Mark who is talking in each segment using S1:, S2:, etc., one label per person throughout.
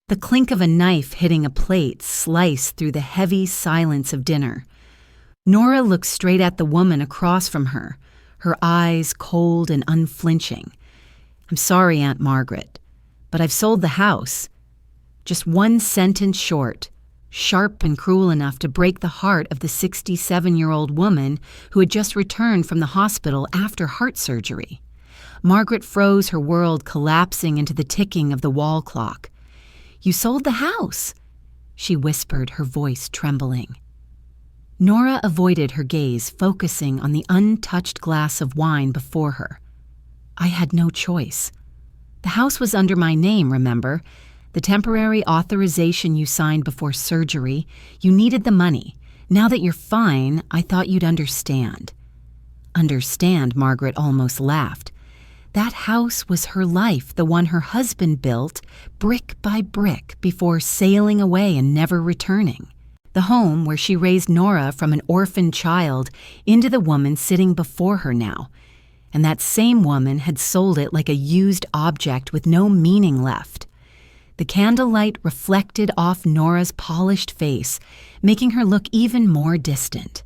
S1: The clink of a knife hitting a plate sliced through the heavy silence of dinner. Nora looked straight at the woman across from her, her eyes cold and unflinching. "I'm sorry, Aunt Margaret, but I've sold the house." Just one sentence short, sharp and cruel enough to break the heart of the 67-year-old woman who had just returned from the hospital after heart surgery. Margaret froze, her world collapsing into the ticking of the wall clock. "You sold the house," she whispered, her voice trembling. Nora avoided her gaze, focusing on the untouched glass of wine before her. "I had no choice. The house was under my name, remember? The temporary authorization you signed before surgery. You needed the money. Now that you're fine, I thought you'd understand." Understand, Margaret almost laughed. That house was her life, the one her husband built, brick by brick, before sailing away and never returning. The home where she raised Nora from an orphan child into the woman sitting before her now. And that same woman had sold it like a used object with no meaning left. The candlelight reflected off Nora's polished face, making her look even more distant.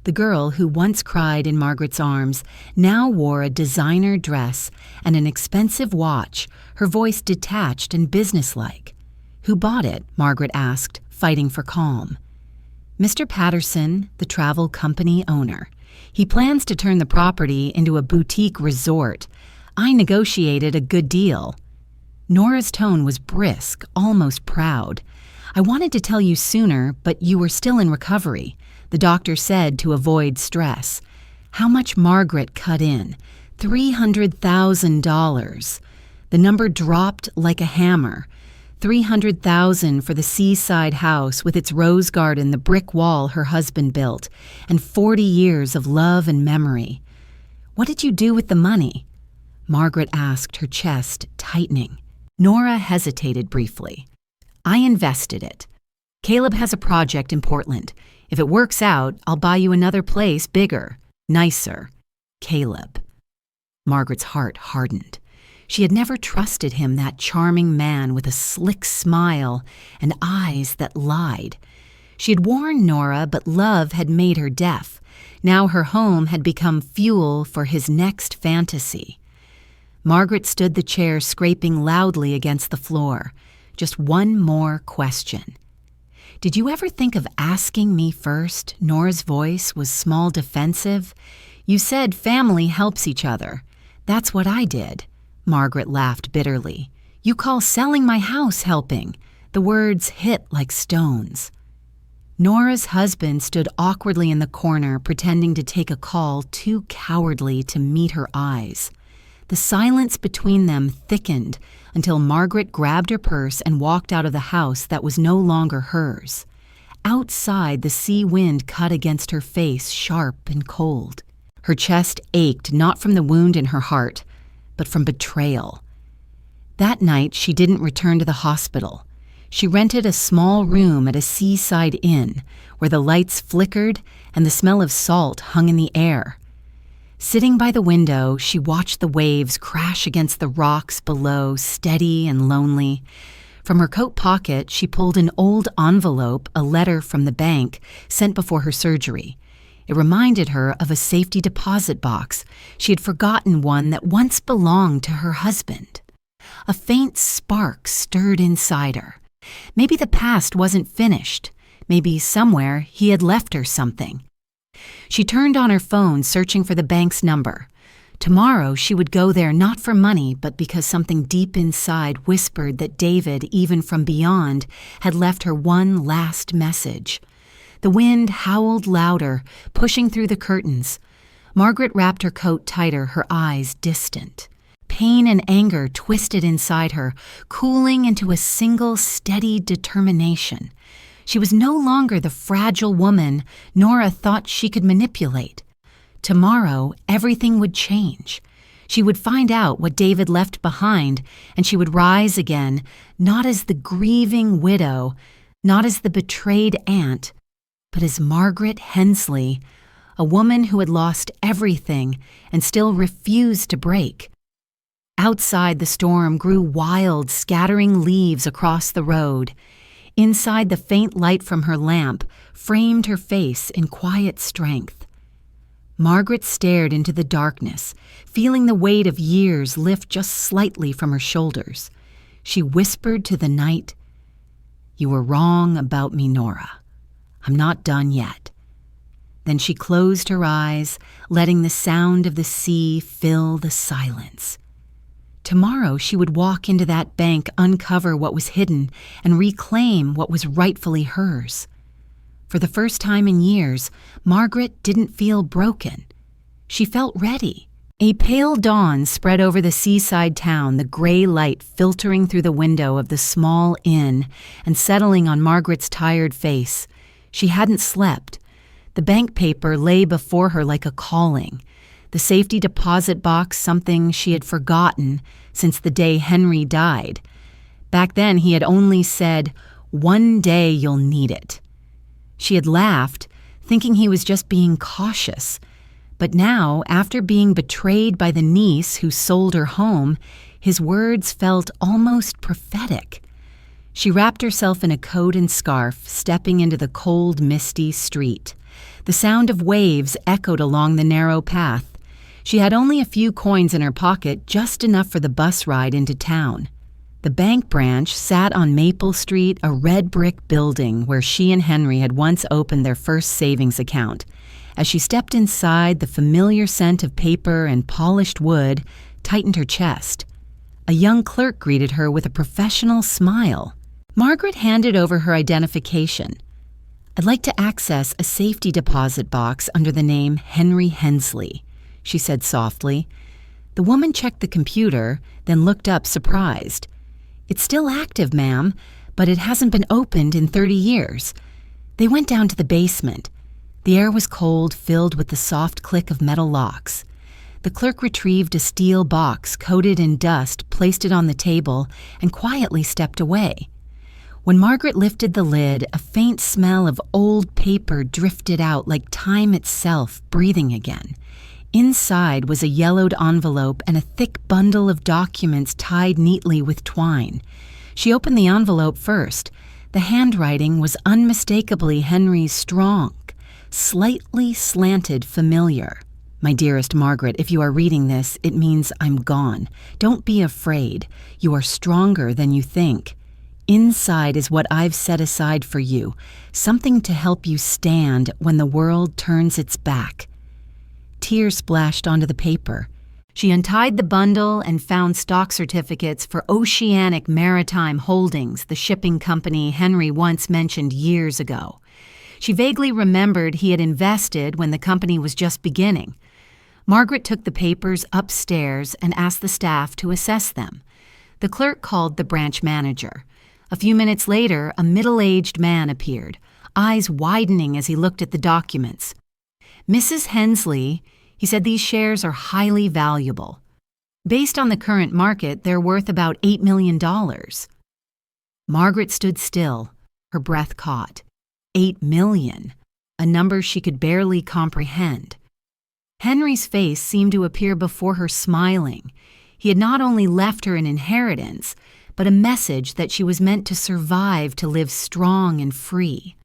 S1: The girl who once cried in Margaret's arms now wore a designer dress and an expensive watch, her voice detached and businesslike. "Who bought it?" Margaret asked, fighting for calm. "Mr. Patterson, the travel company owner. He plans to turn the property into a boutique resort. I negotiated a good deal." Nora's tone was brisk, almost proud. "I wanted to tell you sooner, but you were still in recovery. The doctor said to avoid stress." How much Margaret cut in? $300,000. The number dropped like a hammer. $300,000 for the seaside house with its rose garden, the brick wall her husband built, and 40 years of love and memory. "What did you do with the money?" Margaret asked, her chest tightening. Nora hesitated briefly. "I invested it. Caleb has a project in Portland. If it works out, I'll buy you another place bigger, nicer. Caleb." Margaret's heart hardened. She had never trusted him, that charming man with a slick smile and eyes that lied. She had warned Nora, but love had made her deaf. Now her home had become fuel for his next fantasy. Margaret stood the chair, scraping loudly against the floor. Just one more question. "Did you ever think of asking me first?" Nora's voice was small, defensive. "You said family helps each other. That's what I did." Margaret laughed bitterly. "You call selling my house helping." The words hit like stones. Nora's husband stood awkwardly in the corner, pretending to take a call, too cowardly to meet her eyes. The silence between them thickened until Margaret grabbed her purse and walked out of the house that was no longer hers. Outside, the sea wind cut against her face, sharp and cold. Her chest ached, not from the wound in her heart, but from betrayal. That night, she didn't return to the hospital. She rented a small room at a seaside inn where the lights flickered and the smell of salt hung in the air. Sitting by the window, she watched the waves crash against the rocks below, steady and lonely. From her coat pocket, she pulled an old envelope, a letter from the bank, sent before her surgery. It reminded her of a safety deposit box. She had forgotten one that once belonged to her husband. A faint spark stirred inside her. Maybe the past wasn't finished. Maybe somewhere he had left her something. She turned on her phone, searching for the bank's number. Tomorrow she would go there not for money, but because something deep inside whispered that David, even from beyond, had left her one last message. The wind howled louder, pushing through the curtains. Margaret wrapped her coat tighter, her eyes distant. Pain and anger twisted inside her, cooling into a single steady determination. She was no longer the fragile woman Nora thought she could manipulate. Tomorrow, everything would change. She would find out what David left behind, and she would rise again, not as the grieving widow, not as the betrayed aunt, but as Margaret Hensley, a woman who had lost everything and still refused to break. Outside, the storm grew wild, scattering leaves across the road. Inside, the faint light from her lamp framed her face in quiet strength. Margaret stared into the darkness, feeling the weight of years lift just slightly from her shoulders. She whispered to the night, "You were wrong about me, Nora. I'm not done yet." Then she closed her eyes, letting the sound of the sea fill the silence. Tomorrow she would walk into that bank, uncover what was hidden, and reclaim what was rightfully hers. For the first time in years, Margaret didn't feel broken. She felt ready. A pale dawn spread over the seaside town, the gray light filtering through the window of the small inn and settling on Margaret's tired face. She hadn't slept. The bank paper lay before her like a calling. The safety deposit box, something she had forgotten since the day Henry died. Back then, he had only said, "One day you'll need it." She had laughed, thinking he was just being cautious. But now, after being betrayed by the niece who sold her home, his words felt almost prophetic. She wrapped herself in a coat and scarf, stepping into the cold, misty street. The sound of waves echoed along the narrow path. She had only a few coins in her pocket, just enough for the bus ride into town. The bank branch sat on Maple Street, a red brick building where she and Henry had once opened their first savings account. As she stepped inside, the familiar scent of paper and polished wood tightened her chest. A young clerk greeted her with a professional smile. Margaret handed over her identification. "I'd like to access a safety deposit box under the name Henry Hensley," she said softly. The woman checked the computer, then looked up surprised. "It's still active, ma'am, but it hasn't been opened in 30 years. They went down to the basement." The air was cold, filled with the soft click of metal locks. The clerk retrieved a steel box coated in dust, placed it on the table, and quietly stepped away. When Margaret lifted the lid, a faint smell of old paper drifted out like time itself, breathing again. Inside was a yellowed envelope and a thick bundle of documents tied neatly with twine. She opened the envelope first. The handwriting was unmistakably Henry's, strong, slightly slanted, familiar. "My dearest Margaret, if you are reading this, it means I'm gone. Don't be afraid. You are stronger than you think. Inside is what I've set aside for you, something to help you stand when the world turns its back." Tears splashed onto the paper. She untied the bundle and found stock certificates for Oceanic Maritime Holdings, the shipping company Henry once mentioned years ago. She vaguely remembered he had invested when the company was just beginning. Margaret took the papers upstairs and asked the staff to assess them. The clerk called the branch manager. A few minutes later, a middle-aged man appeared, eyes widening as he looked at the documents. "Mrs. Hensley," he said, "these shares are highly valuable. Based on the current market, they're worth about $8 million. Margaret stood still, her breath caught. 8 million, a number she could barely comprehend. Henry's face seemed to appear before her smiling. He had not only left her an inheritance, but a message that she was meant to survive, to live strong and free.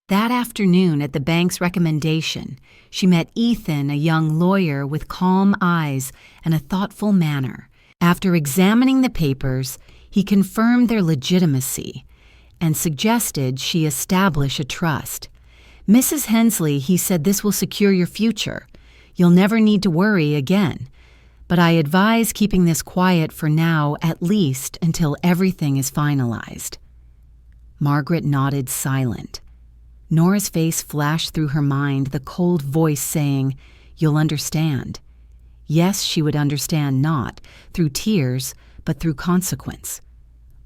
S1: That afternoon, at the bank's recommendation, she met Ethan, a young lawyer with calm eyes and a thoughtful manner. After examining the papers, he confirmed their legitimacy and suggested she establish a trust. "Mrs. Hensley," he said, "this will secure your future. You'll never need to worry again. But I advise keeping this quiet for now, at least until everything is finalized." Margaret nodded, silent. Nora's face flashed through her mind, the cold voice saying, "You'll understand." Yes, she would understand, not through tears, but through consequence.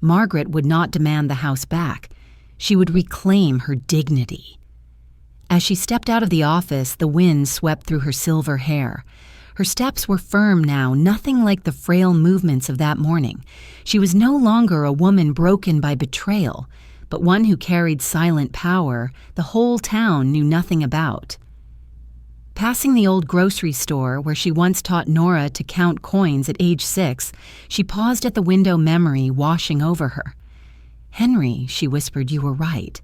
S1: Margaret would not demand the house back. She would reclaim her dignity. As she stepped out of the office, the wind swept through her silver hair. Her steps were firm now, nothing like the frail movements of that morning. She was no longer a woman broken by betrayal, but one who carried silent power the whole town knew nothing about. Passing the old grocery store where she once taught Nora to count coins at age 6, she paused at the window, memory washing over her. "Henry," she whispered, "you were right.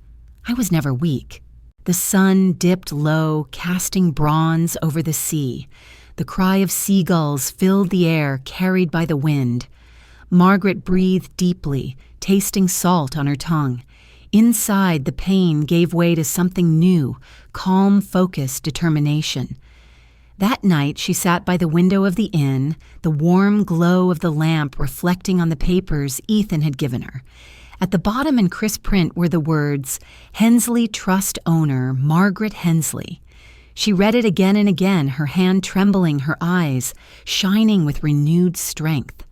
S1: I was never weak." The sun dipped low, casting bronze over the sea. The cry of seagulls filled the air, carried by the wind. Margaret breathed deeply, tasting salt on her tongue. Inside, the pain gave way to something new, calm, focused determination. That night, she sat by the window of the inn, the warm glow of the lamp reflecting on the papers Ethan had given her. At the bottom in crisp print were the words, "Hensley Trust Owner, Margaret Hensley." She read it again and again, her hand trembling, her eyes shining with renewed strength.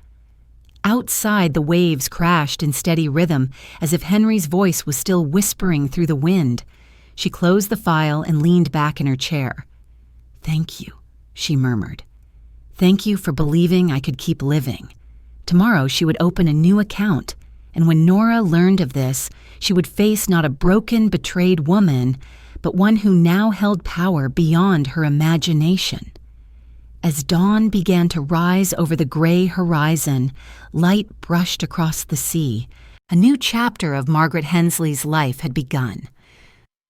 S1: Outside, the waves crashed in steady rhythm, as if Henry's voice was still whispering through the wind. She closed the file and leaned back in her chair. "Thank you," she murmured. "Thank you for believing I could keep living." Tomorrow she would open a new account, and when Nora learned of this, she would face not a broken, betrayed woman, but one who now held power beyond her imagination. As dawn began to rise over the gray horizon, light brushed across the sea. A new chapter of Margaret Hensley's life had begun.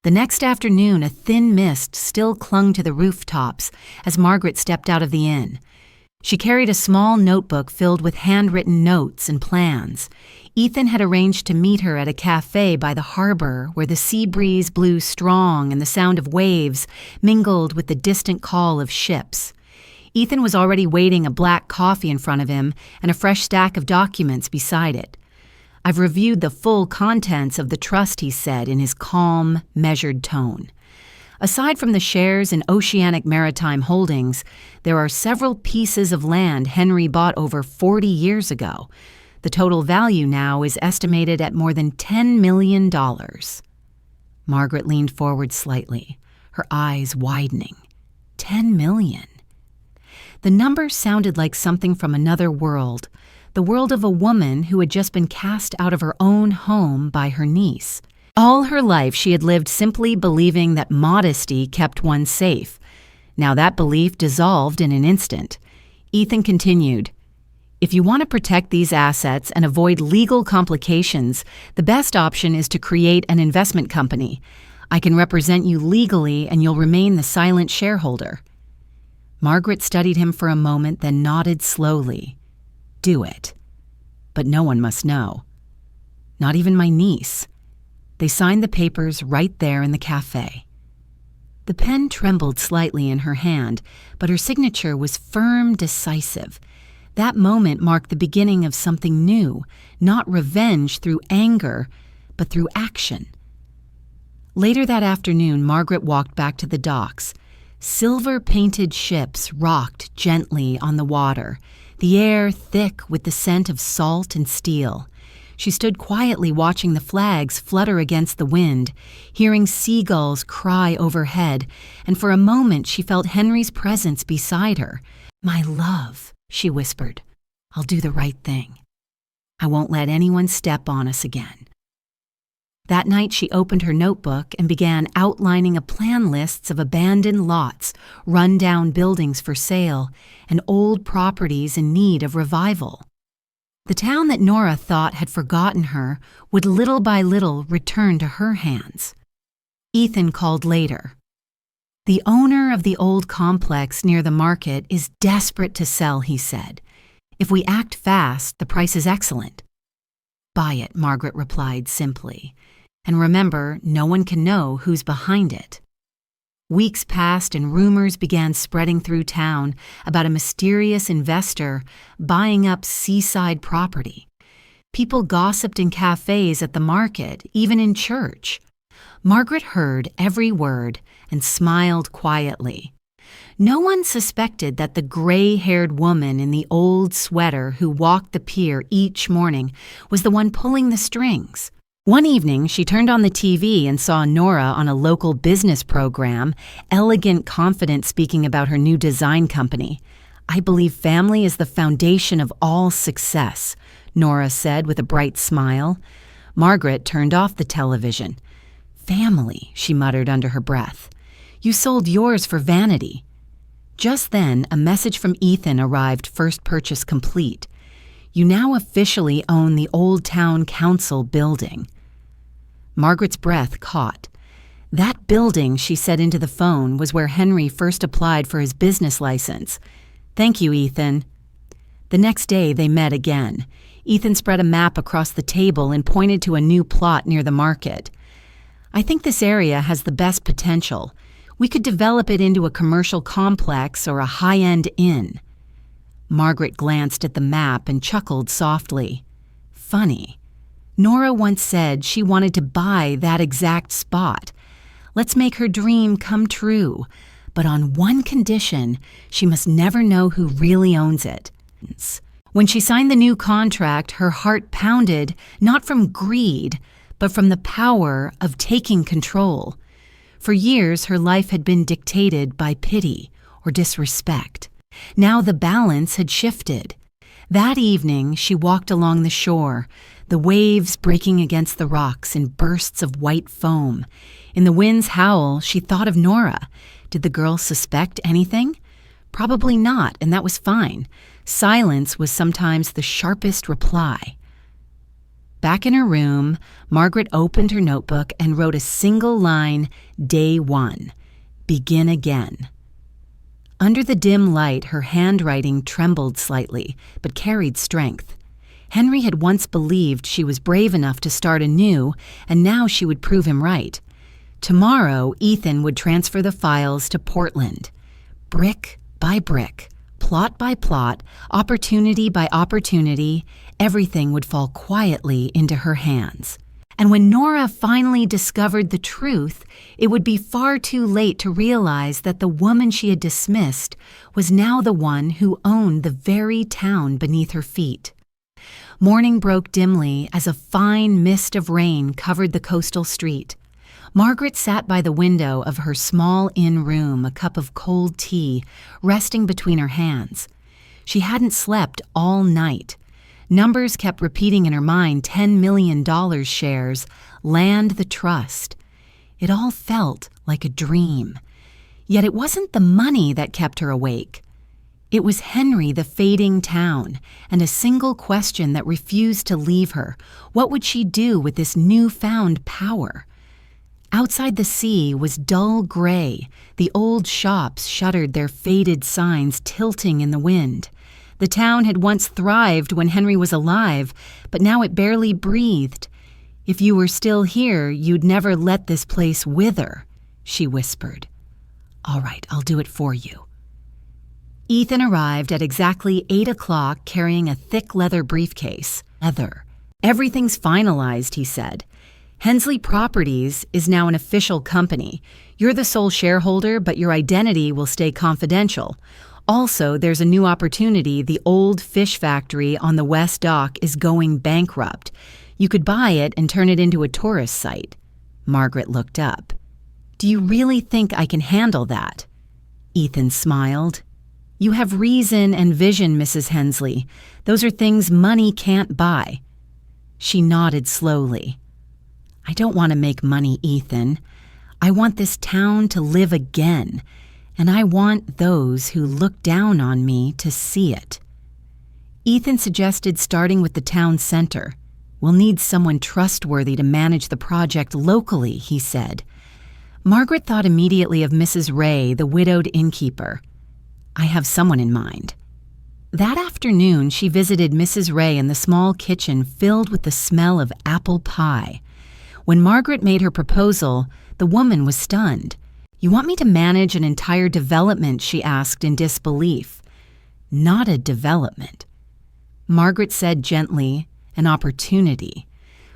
S1: The next afternoon, a thin mist still clung to the rooftops as Margaret stepped out of the inn. She carried a small notebook filled with handwritten notes and plans. Ethan had arranged to meet her at a cafe by the harbor where the sea breeze blew strong and the sound of waves mingled with the distant call of ships. Ethan was already waiting, a black coffee in front of him and a fresh stack of documents beside it. "I've reviewed the full contents of the trust," he said in his calm, measured tone. "Aside from the shares in Oceanic Maritime Holdings, there are several pieces of land Henry bought over 40 years ago. The total value now is estimated at more than $10 million. Margaret leaned forward slightly, her eyes widening. $10 million. The number sounded like something from another world, the world of a woman who had just been cast out of her own home by her niece. All her life she had lived simply believing that modesty kept one safe. Now that belief dissolved in an instant. Ethan continued, "If you want to protect these assets and avoid legal complications, the best option is to create an investment company. I can represent you legally and you'll remain the silent shareholder." Margaret studied him for a moment, then nodded slowly. "Do it. But no one must know. Not even my niece." They signed the papers right there in the cafe. The pen trembled slightly in her hand, but her signature was firm, decisive. That moment marked the beginning of something new, not revenge through anger, but through action. Later that afternoon, Margaret walked back to the docks. Silver-painted ships rocked gently on the water, the air thick with the scent of salt and steel. She stood quietly watching the flags flutter against the wind, hearing seagulls cry overhead, and for a moment she felt Henry's presence beside her. "My love," she whispered, "I'll do the right thing. I won't let anyone step on us again." That night she opened her notebook and began outlining a plan lists of abandoned lots, run-down buildings for sale, and old properties in need of revival. The town that Nora thought had forgotten her would little by little return to her hands. Ethan called later. "The owner of the old complex near the market is desperate to sell," he said. "If we act fast, the price is excellent." "Buy it," Margaret replied simply. "And remember, no one can know who's behind it." Weeks passed and rumors began spreading through town about a mysterious investor buying up seaside property. People gossiped in cafes, at the market, even in church. Margaret heard every word and smiled quietly. No one suspected that the gray-haired woman in the old sweater who walked the pier each morning was the one pulling the strings. One evening, she turned on the TV and saw Nora on a local business program, elegant, confident, speaking about her new design company. "I believe family is the foundation of all success," Nora said with a bright smile. Margaret turned off the television. "Family," she muttered under her breath. You sold yours for vanity." Just then, a message from Ethan arrived, first purchase complete. "You now officially own the Old Town Council building." Margaret's breath caught. That building, she said into the phone, was where Henry first applied for his business license. "Thank you, Ethan." The next day, they met again. Ethan spread a map across the table and pointed to a new plot near the market. "I think this area has the best potential. We could develop it into a commercial complex or a high-end inn." Margaret glanced at the map and chuckled softly. Funny. Nora once said she wanted to buy that exact spot. Let's make her dream come true, but on one condition: she must never know who really owns it. When she signed the new contract, her heart pounded, not from greed, but from the power of taking control. For years, her life had been dictated by pity or disrespect. Now the balance had shifted. That evening, she walked along the shore, the waves breaking against the rocks in bursts of white foam. In the wind's howl, she thought of Nora. Did the girl suspect anything? Probably not, and that was fine. Silence was sometimes the sharpest reply. Back in her room, Margaret opened her notebook and wrote a single line, Day 1, Begin again. Under the dim light, her handwriting trembled slightly, but carried strength. Henry had once believed she was brave enough to start anew, and now she would prove him right. Tomorrow, Ethan would transfer the files to Portland. Brick by brick, plot by plot, opportunity by opportunity, everything would fall quietly into her hands. And when Nora finally discovered the truth, it would be far too late to realize that the woman she had dismissed was now the one who owned the very town beneath her feet. Morning broke dimly as a fine mist of rain covered the coastal street. Margaret sat by the window of her small inn room, a cup of cold tea resting between her hands. She hadn't slept all night. Numbers kept repeating in her mind: $10 million shares, land the trust. It all felt like a dream. Yet it wasn't the money that kept her awake. It was Henry, the fading town, and a single question that refused to leave her. What would she do with this newfound power? Outside the sea was dull gray. The old shops shuttered, their faded signs tilting in the wind. The town had once thrived when Henry was alive, but now it barely breathed. "If you were still here, you'd never let this place wither," she whispered. "All right, I'll do it for you." Ethan arrived at exactly 8 o'clock carrying a thick leather briefcase. Leather. "Everything's finalized," he said. "Hensley Properties is now an official company. You're the sole shareholder, but your identity will stay confidential. Also, there's a new opportunity. The old fish factory on the West Dock is going bankrupt. You could buy it and turn it into a tourist site." Margaret looked up. "Do you really think I can handle that?" Ethan smiled. "You have reason and vision, Mrs. Hensley. Those are things money can't buy." She nodded slowly. "I don't want to make money, Ethan. I want this town to live again, and I want those who look down on me to see it." Ethan suggested starting with the town center. "We'll need someone trustworthy to manage the project locally," he said. Margaret thought immediately of Mrs. Ray, the widowed innkeeper. "I have someone in mind." That afternoon, she visited Mrs. Ray in the small kitchen filled with the smell of apple pie. When Margaret made her proposal, the woman was stunned. "You want me to manage an entire development?" she asked in disbelief. "Not a development." Margaret said gently, "An opportunity.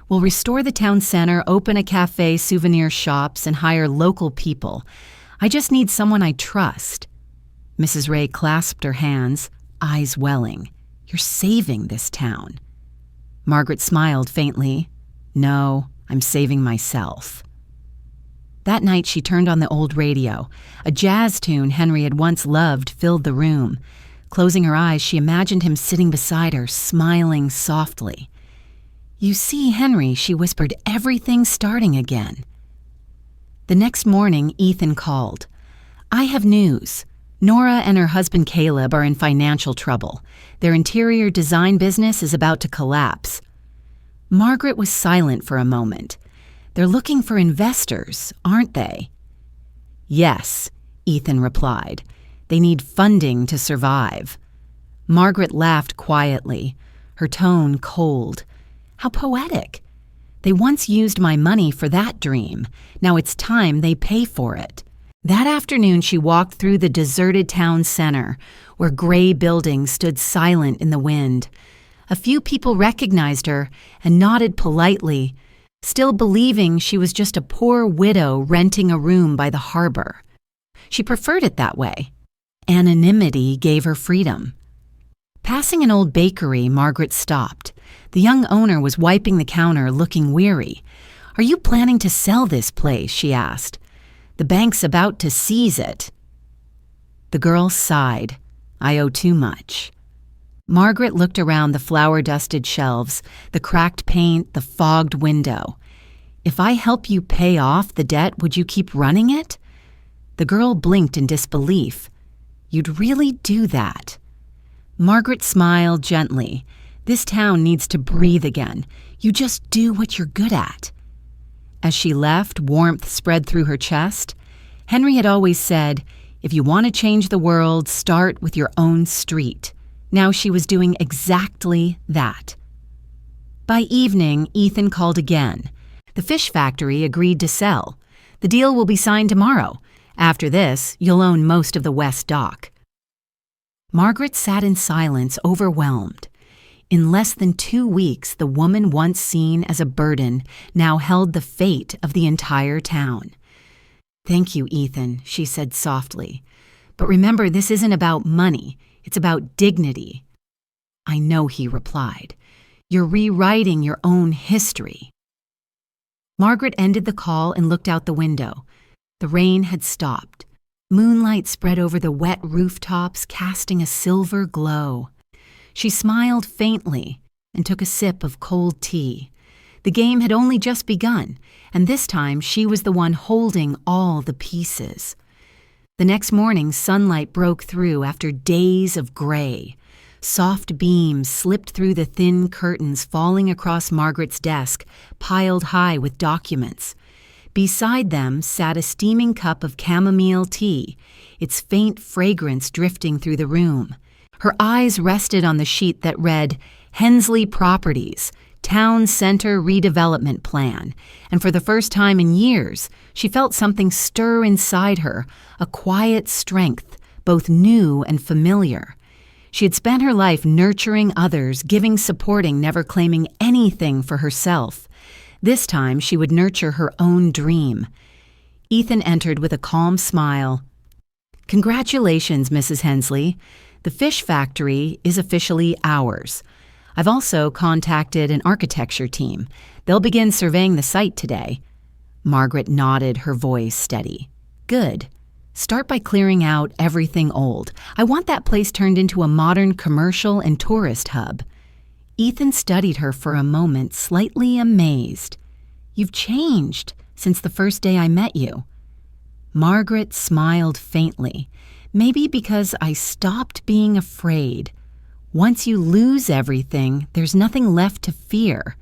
S1: We'll restore the town center, open a cafe, souvenir shops, and hire local people. I just need someone I trust." Mrs. Ray clasped her hands, eyes welling. "You're saving this town." Margaret smiled faintly. "No, I'm saving myself." That night she turned on the old radio. A jazz tune Henry had once loved filled the room. Closing her eyes, she imagined him sitting beside her, smiling softly. "You see, Henry," she whispered, "everything's starting again." The next morning, Ethan called. I have news. Nora and her husband Caleb are in financial trouble. Their interior design business is about to collapse. Margaret was silent for a moment. They're looking for investors, aren't they? Yes, Ethan replied. They need funding to survive. Margaret laughed quietly, her tone cold. How poetic. They once used my money for that dream. Now it's time they pay for it. That afternoon, she walked through the deserted town center, where gray buildings stood silent in the wind. A few people recognized her and nodded politely, still believing she was just a poor widow renting a room by the harbor. She preferred it that way. Anonymity gave her freedom. Passing an old bakery, Margaret stopped. The young owner was wiping the counter, looking weary. "Are you planning to sell this place?" she asked. "The bank's about to seize it." The girl sighed. "I owe too much." Margaret looked around the flour-dusted shelves, the cracked paint, the fogged window. "If I help you pay off the debt, would you keep running it?" The girl blinked in disbelief. "You'd really do that?" Margaret smiled gently. "This town needs to breathe again. You just do what you're good at." As she left, warmth spread through her chest. Henry had always said, "If you want to change the world, start with your own street." Now she was doing exactly that. By evening, Ethan called again. The fish factory agreed to sell. "The deal will be signed tomorrow. After this, you'll own most of the West Dock." Margaret sat in silence, overwhelmed. In less than 2 weeks, the woman once seen as a burden now held the fate of the entire town. "Thank you, Ethan," she said softly. "But remember, this isn't about money. It's about dignity." "I know," he replied. "You're rewriting your own history." Margaret ended the call and looked out the window. The rain had stopped. Moonlight spread over the wet rooftops, casting a silver glow. She smiled faintly and took a sip of cold tea. The game had only just begun, and this time she was the one holding all the pieces. The next morning, sunlight broke through after days of gray. Soft beams slipped through the thin curtains, falling across Margaret's desk, piled high with documents. Beside them sat a steaming cup of chamomile tea, its faint fragrance drifting through the room. Her eyes rested on the sheet that read, "Hensley Properties, Town Center Redevelopment Plan," and for the first time in years, she felt something stir inside her, a quiet strength, both new and familiar. She had spent her life nurturing others, giving, supporting, never claiming anything for herself. This time, she would nurture her own dream. Ethan entered with a calm smile. "Congratulations, Mrs. Hensley. The fish factory is officially ours. I've also contacted an architecture team. They'll begin surveying the site today." Margaret nodded, her voice steady. "Good. Start by clearing out everything old. I want that place turned into a modern commercial and tourist hub." Ethan studied her for a moment, slightly amazed. "You've changed since the first day I met you." Margaret smiled faintly. "Maybe because I stopped being afraid. Once you lose everything, there's nothing left to fear."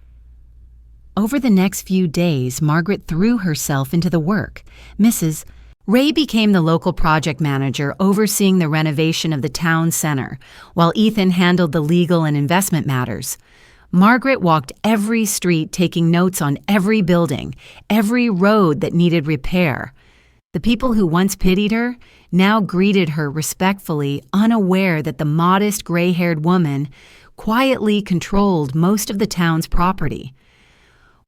S1: Over the next few days, Margaret threw herself into the work. Mrs. Ray became the local project manager, overseeing the renovation of the town center, while Ethan handled the legal and investment matters. Margaret walked every street, taking notes on every building, every road that needed repair. The people who once pitied her now greeted her respectfully, unaware that the modest gray-haired woman quietly controlled most of the town's property.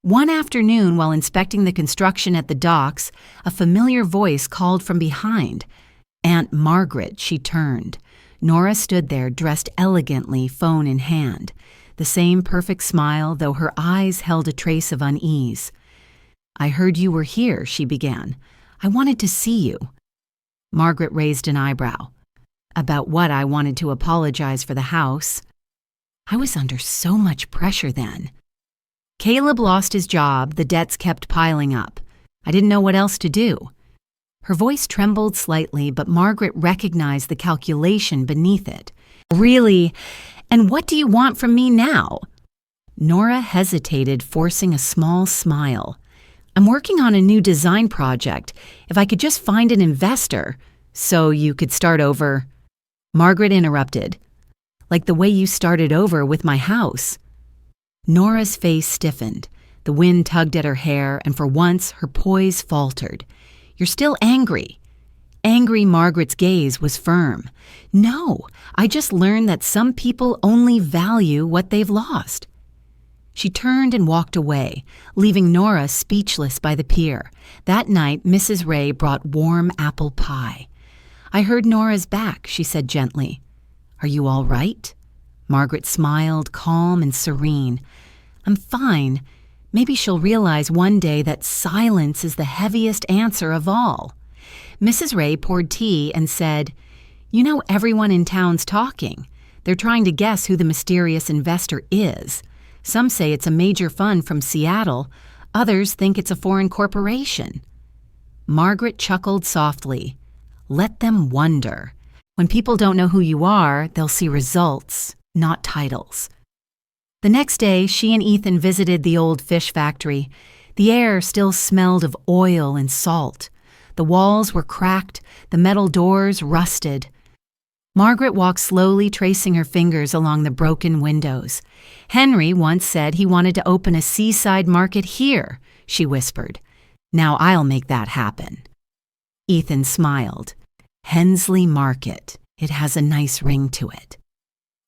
S1: One afternoon, while inspecting the construction at the docks, a familiar voice called from behind. "Aunt Margaret," she turned. Nora stood there, dressed elegantly, phone in hand. The same perfect smile, though her eyes held a trace of unease. "I heard you were here," she began. "I wanted to see you." Margaret raised an eyebrow. "About what? I wanted to apologize for the house." "I was under so much pressure then. Caleb lost his job, the debts kept piling up. I didn't know what else to do." Her voice trembled slightly, but Margaret recognized the calculation beneath it. Really? And what do you want from me now? Nora hesitated, forcing a small smile. I'm working on a new design project. If I could just find an investor, so you could start over. Margaret interrupted. Like the way you started over with my house. Nora's face stiffened. The wind tugged at her hair, and for once her poise faltered. You're still angry. Angry Margaret's gaze was firm. No, I just learned that some people only value what they've lost. She turned and walked away, leaving Nora speechless by the pier. That night, Mrs. Ray brought warm apple pie. I heard Nora's back, she said gently. Are you all right? Margaret smiled, calm and serene. I'm fine. Maybe she'll realize one day that silence is the heaviest answer of all. Mrs. Ray poured tea and said, You know everyone in town's talking. They're trying to guess who the mysterious investor is. Some say it's a major fund from Seattle. Others think it's a foreign corporation. Margaret chuckled softly. Let them wonder. When people don't know who you are, they'll see results, not titles. The next day, she and Ethan visited the old fish factory. The air still smelled of oil and salt. The walls were cracked, the metal doors rusted. Margaret walked slowly, tracing her fingers along the broken windows. Henry once said he wanted to open a seaside market here, she whispered. Now I'll make that happen. Ethan smiled. Hensley Market. It has a nice ring to it.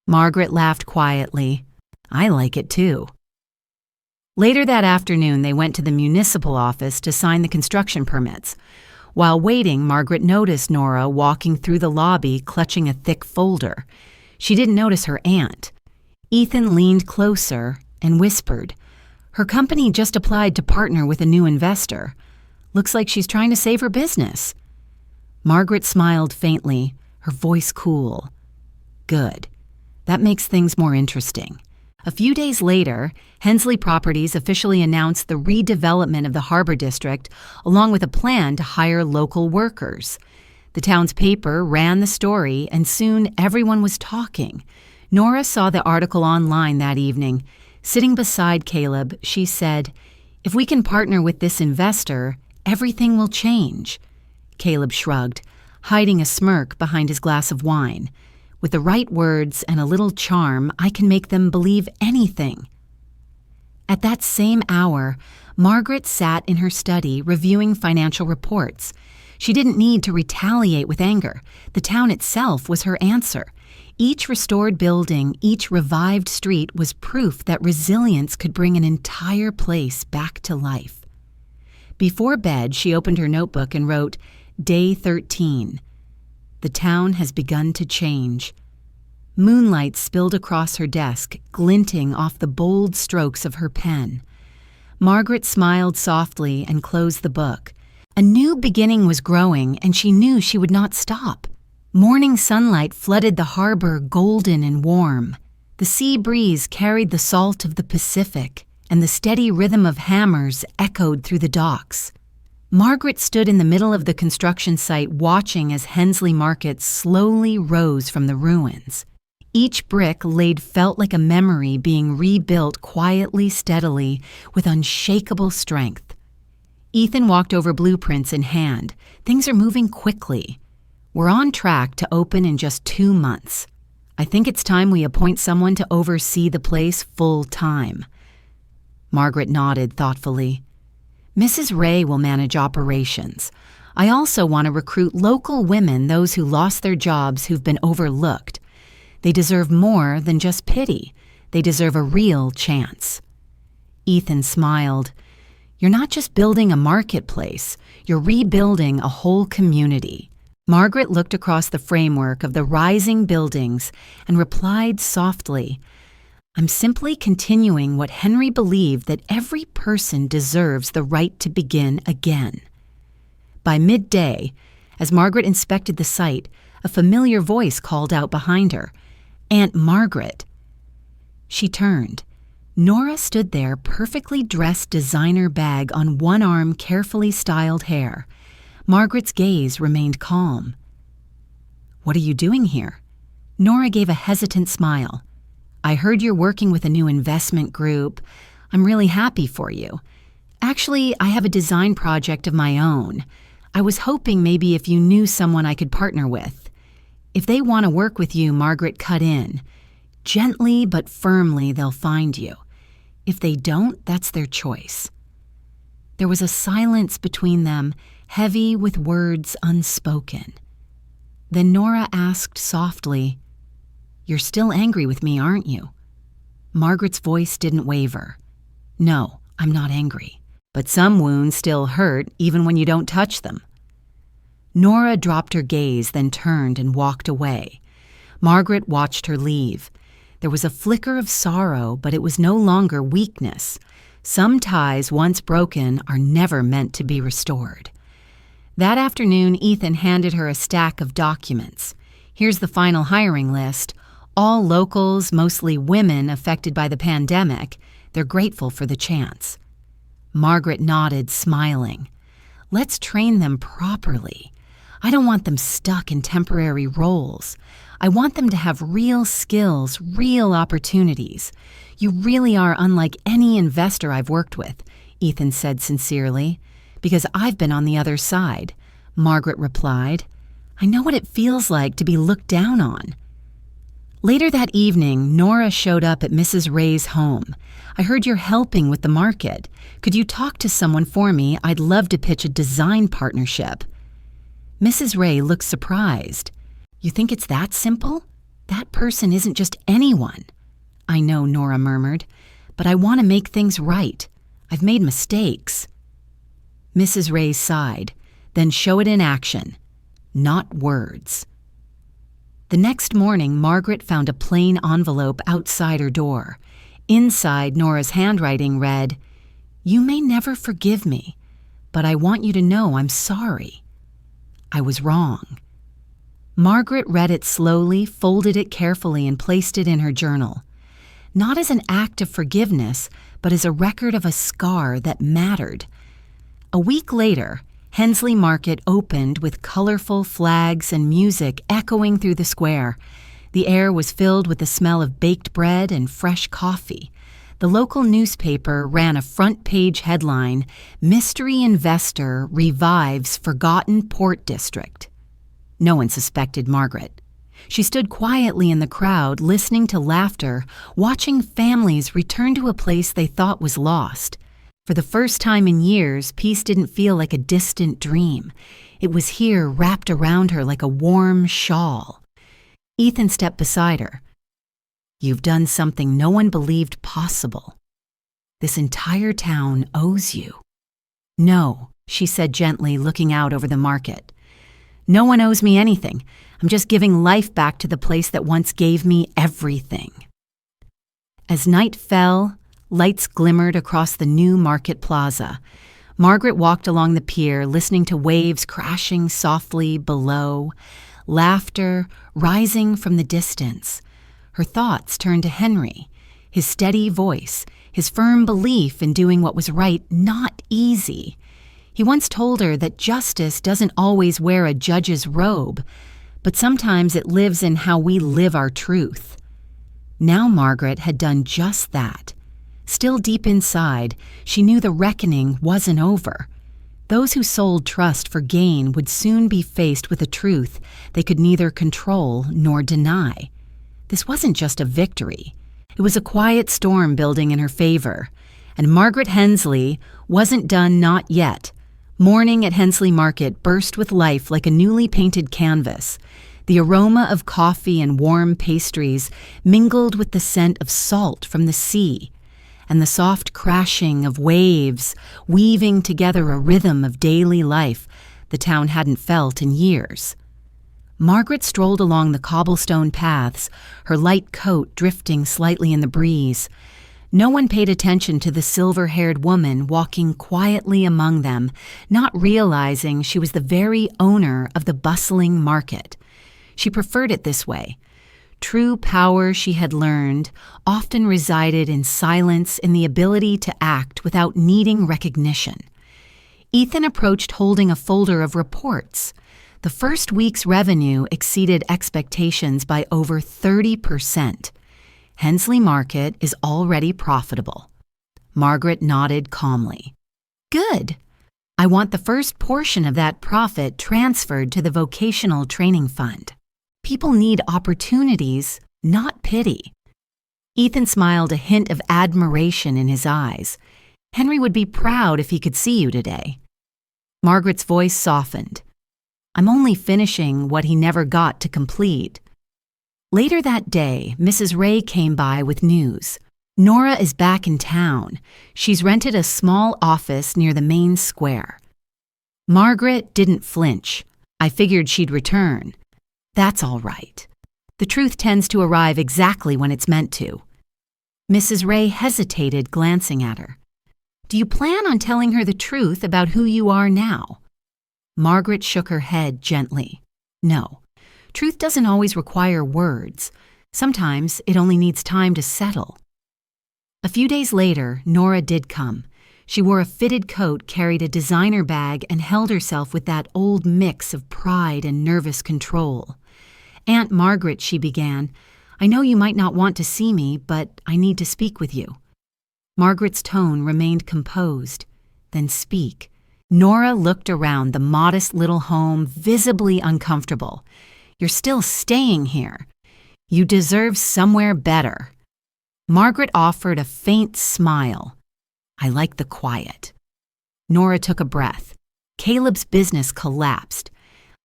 S1: Margaret laughed quietly. I like it too. Later that afternoon, they went to the municipal office to sign the construction permits. While waiting, Margaret noticed Nora walking through the lobby, clutching a thick folder. She didn't notice her aunt. Ethan leaned closer and whispered, Her company just applied to partner with a new investor. Looks like she's trying to save her business. Margaret smiled faintly, her voice cool. Good. That makes things more interesting. A few days later, Hensley Properties officially announced the redevelopment of the Harbor District, along with a plan to hire local workers. The town's paper ran the story, and soon everyone was talking. Nora saw the article online that evening. Sitting beside Caleb, she said, If we can partner with this investor, everything will change. Caleb shrugged, hiding a smirk behind his glass of wine. With the right words and a little charm, I can make them believe anything. At that same hour, Margaret sat in her study reviewing financial reports. She didn't need to retaliate with anger. The town itself was her answer. Each restored building, each revived street was proof that resilience could bring an entire place back to life. Before bed, she opened her notebook and wrote, Day 13. The town has begun to change. Moonlight spilled across her desk, glinting off the bold strokes of her pen. Margaret smiled softly and closed the book. A new beginning was growing, and she knew she would not stop. Morning sunlight flooded the harbor golden and warm. The sea breeze carried the salt of the Pacific, and the steady rhythm of hammers echoed through the docks. Margaret stood in the middle of the construction site watching as Hensley Market slowly rose from the ruins. Each brick laid felt like a memory being rebuilt quietly, steadily, with unshakable strength. Ethan walked over blueprints in hand. Things are moving quickly. We're on track to open in just 2 months. I think it's time we appoint someone to oversee the place full time. Margaret nodded thoughtfully. Mrs. Ray will manage operations. I also want to recruit local women, those who lost their jobs, who've been overlooked. They deserve more than just pity. They deserve a real chance. Ethan smiled. You're not just building a marketplace. You're rebuilding a whole community. Margaret looked across the framework of the rising buildings and replied softly, I'm simply continuing what Henry believed, that every person deserves the right to begin again. By midday, as Margaret inspected the site, a familiar voice called out behind her, Aunt Margaret. She turned. Nora stood there, perfectly dressed designer bag on one arm, carefully styled hair. Margaret's gaze remained calm. "What are you doing here?" Nora gave a hesitant smile. "I heard you're working with a new investment group. I'm really happy for you. Actually, I have a design project of my own. I was hoping maybe if you knew someone I could partner with." "If they want to work with you," Margaret cut in, "gently but firmly they'll find you. If they don't, that's their choice." There was a silence between them, heavy with words unspoken. Then Nora asked softly, "You're still angry with me, aren't you?" Margaret's voice didn't waver. "No, I'm not angry. But some wounds still hurt even when you don't touch them." Nora dropped her gaze, then turned and walked away. Margaret watched her leave. There was a flicker of sorrow, but it was no longer weakness. Some ties once broken are never meant to be restored. That afternoon, Ethan handed her a stack of documents. "Here's the final hiring list. All locals, mostly women affected by the pandemic. They're grateful for the chance." Margaret nodded, smiling. "Let's train them properly. I don't want them stuck in temporary roles. I want them to have real skills, real opportunities. You really are unlike any investor I've worked with," Ethan said sincerely. "Because I've been on the other side," Margaret replied. "I know what it feels like to be looked down on." Later that evening, Nora showed up at Mrs. Ray's home. "I heard you're helping with the market. Could you talk to someone for me? I'd love to pitch a design partnership." Mrs. Ray looked surprised. "You think it's that simple? That person isn't just anyone." "I know," Nora murmured, "but I want to make things right. I've made mistakes." Mrs. Ray sighed. "Then show it in action, not words." The next morning, Margaret found a plain envelope outside her door. Inside, Nora's handwriting read, "You may never forgive me, but I want you to know I'm sorry. I was wrong." Margaret read it slowly, folded it carefully, and placed it in her journal. Not as an act of forgiveness, but as a record of a scar that mattered. A week later, Hensley Market opened with colorful flags and music echoing through the square. The air was filled with the smell of baked bread and fresh coffee. The local newspaper ran a front-page headline, "Mystery Investor Revives Forgotten Port District." No one suspected Margaret. She stood quietly in the crowd, listening to laughter, watching families return to a place they thought was lost. For the first time in years, peace didn't feel like a distant dream. It was here, wrapped around her like a warm shawl. Ethan stepped beside her. "You've done something no one believed possible. This entire town owes you." "No," she said gently, looking out over the market. "No one owes me anything. I'm just giving life back to the place that once gave me everything." As night fell, lights glimmered across the new market plaza. Margaret walked along the pier, listening to waves crashing softly below, laughter rising from the distance. Her thoughts turned to Henry, his steady voice, his firm belief in doing what was right, not easy. He once told her that justice doesn't always wear a judge's robe, but sometimes it lives in how we live our truth. Now Margaret had done just that. Still deep inside, she knew the reckoning wasn't over. Those who sold trust for gain would soon be faced with a truth they could neither control nor deny. This wasn't just a victory. It was a quiet storm building in her favor. And Margaret Hensley wasn't done not yet. Morning at Hensley Market burst with life like a newly painted canvas. The aroma of coffee and warm pastries mingled with the scent of salt from the sea, and the soft crashing of waves weaving together a rhythm of daily life the town hadn't felt in years. Margaret strolled along the cobblestone paths, her light coat drifting slightly in the breeze. No one paid attention to the silver-haired woman walking quietly among them, not realizing she was the very owner of the bustling market. She preferred it this way. True power, she had learned, often resided in silence, in the ability to act without needing recognition. Ethan approached holding a folder of reports. The first week's revenue exceeded expectations by over 30%. Hensley Market is already profitable. Margaret nodded calmly. Good. I want the first portion of that profit transferred to the vocational training fund. People need opportunities, not pity. Ethan smiled, a hint of admiration in his eyes. Henry would be proud if he could see you today. Margaret's voice softened. I'm only finishing what he never got to complete. Later that day, Mrs. Ray came by with news. Nora is back in town. She's rented a small office near the main square. Margaret didn't flinch. I figured she'd return. That's all right. The truth tends to arrive exactly when it's meant to. Mrs. Ray hesitated, glancing at her. Do you plan on telling her the truth about who you are now? Margaret shook her head gently. No. Truth doesn't always require words. Sometimes it only needs time to settle. A few days later, Nora did come. She wore a fitted coat, carried a designer bag, and held herself with that old mix of pride and nervous control. Aunt Margaret, she began, I know you might not want to see me, but I need to speak with you. Margaret's tone remained composed. Then speak. Nora looked around the modest little home, visibly uncomfortable. You're still staying here. You deserve somewhere better. Margaret offered a faint smile. I like the quiet. Nora took a breath. Caleb's business collapsed.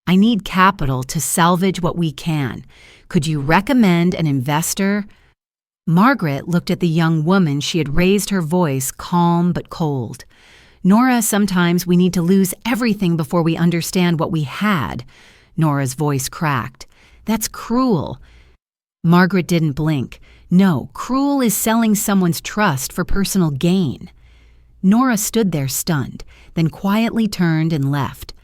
S1: I need capital to salvage what we can. Could you recommend an investor? Margaret looked at the young woman. She had raised her voice, calm but cold. Nora, sometimes we need to lose everything before we understand what we had. Nora's voice cracked. That's cruel. Margaret didn't blink. No, cruel is selling someone's trust for personal gain. Nora stood there stunned, then quietly turned and left.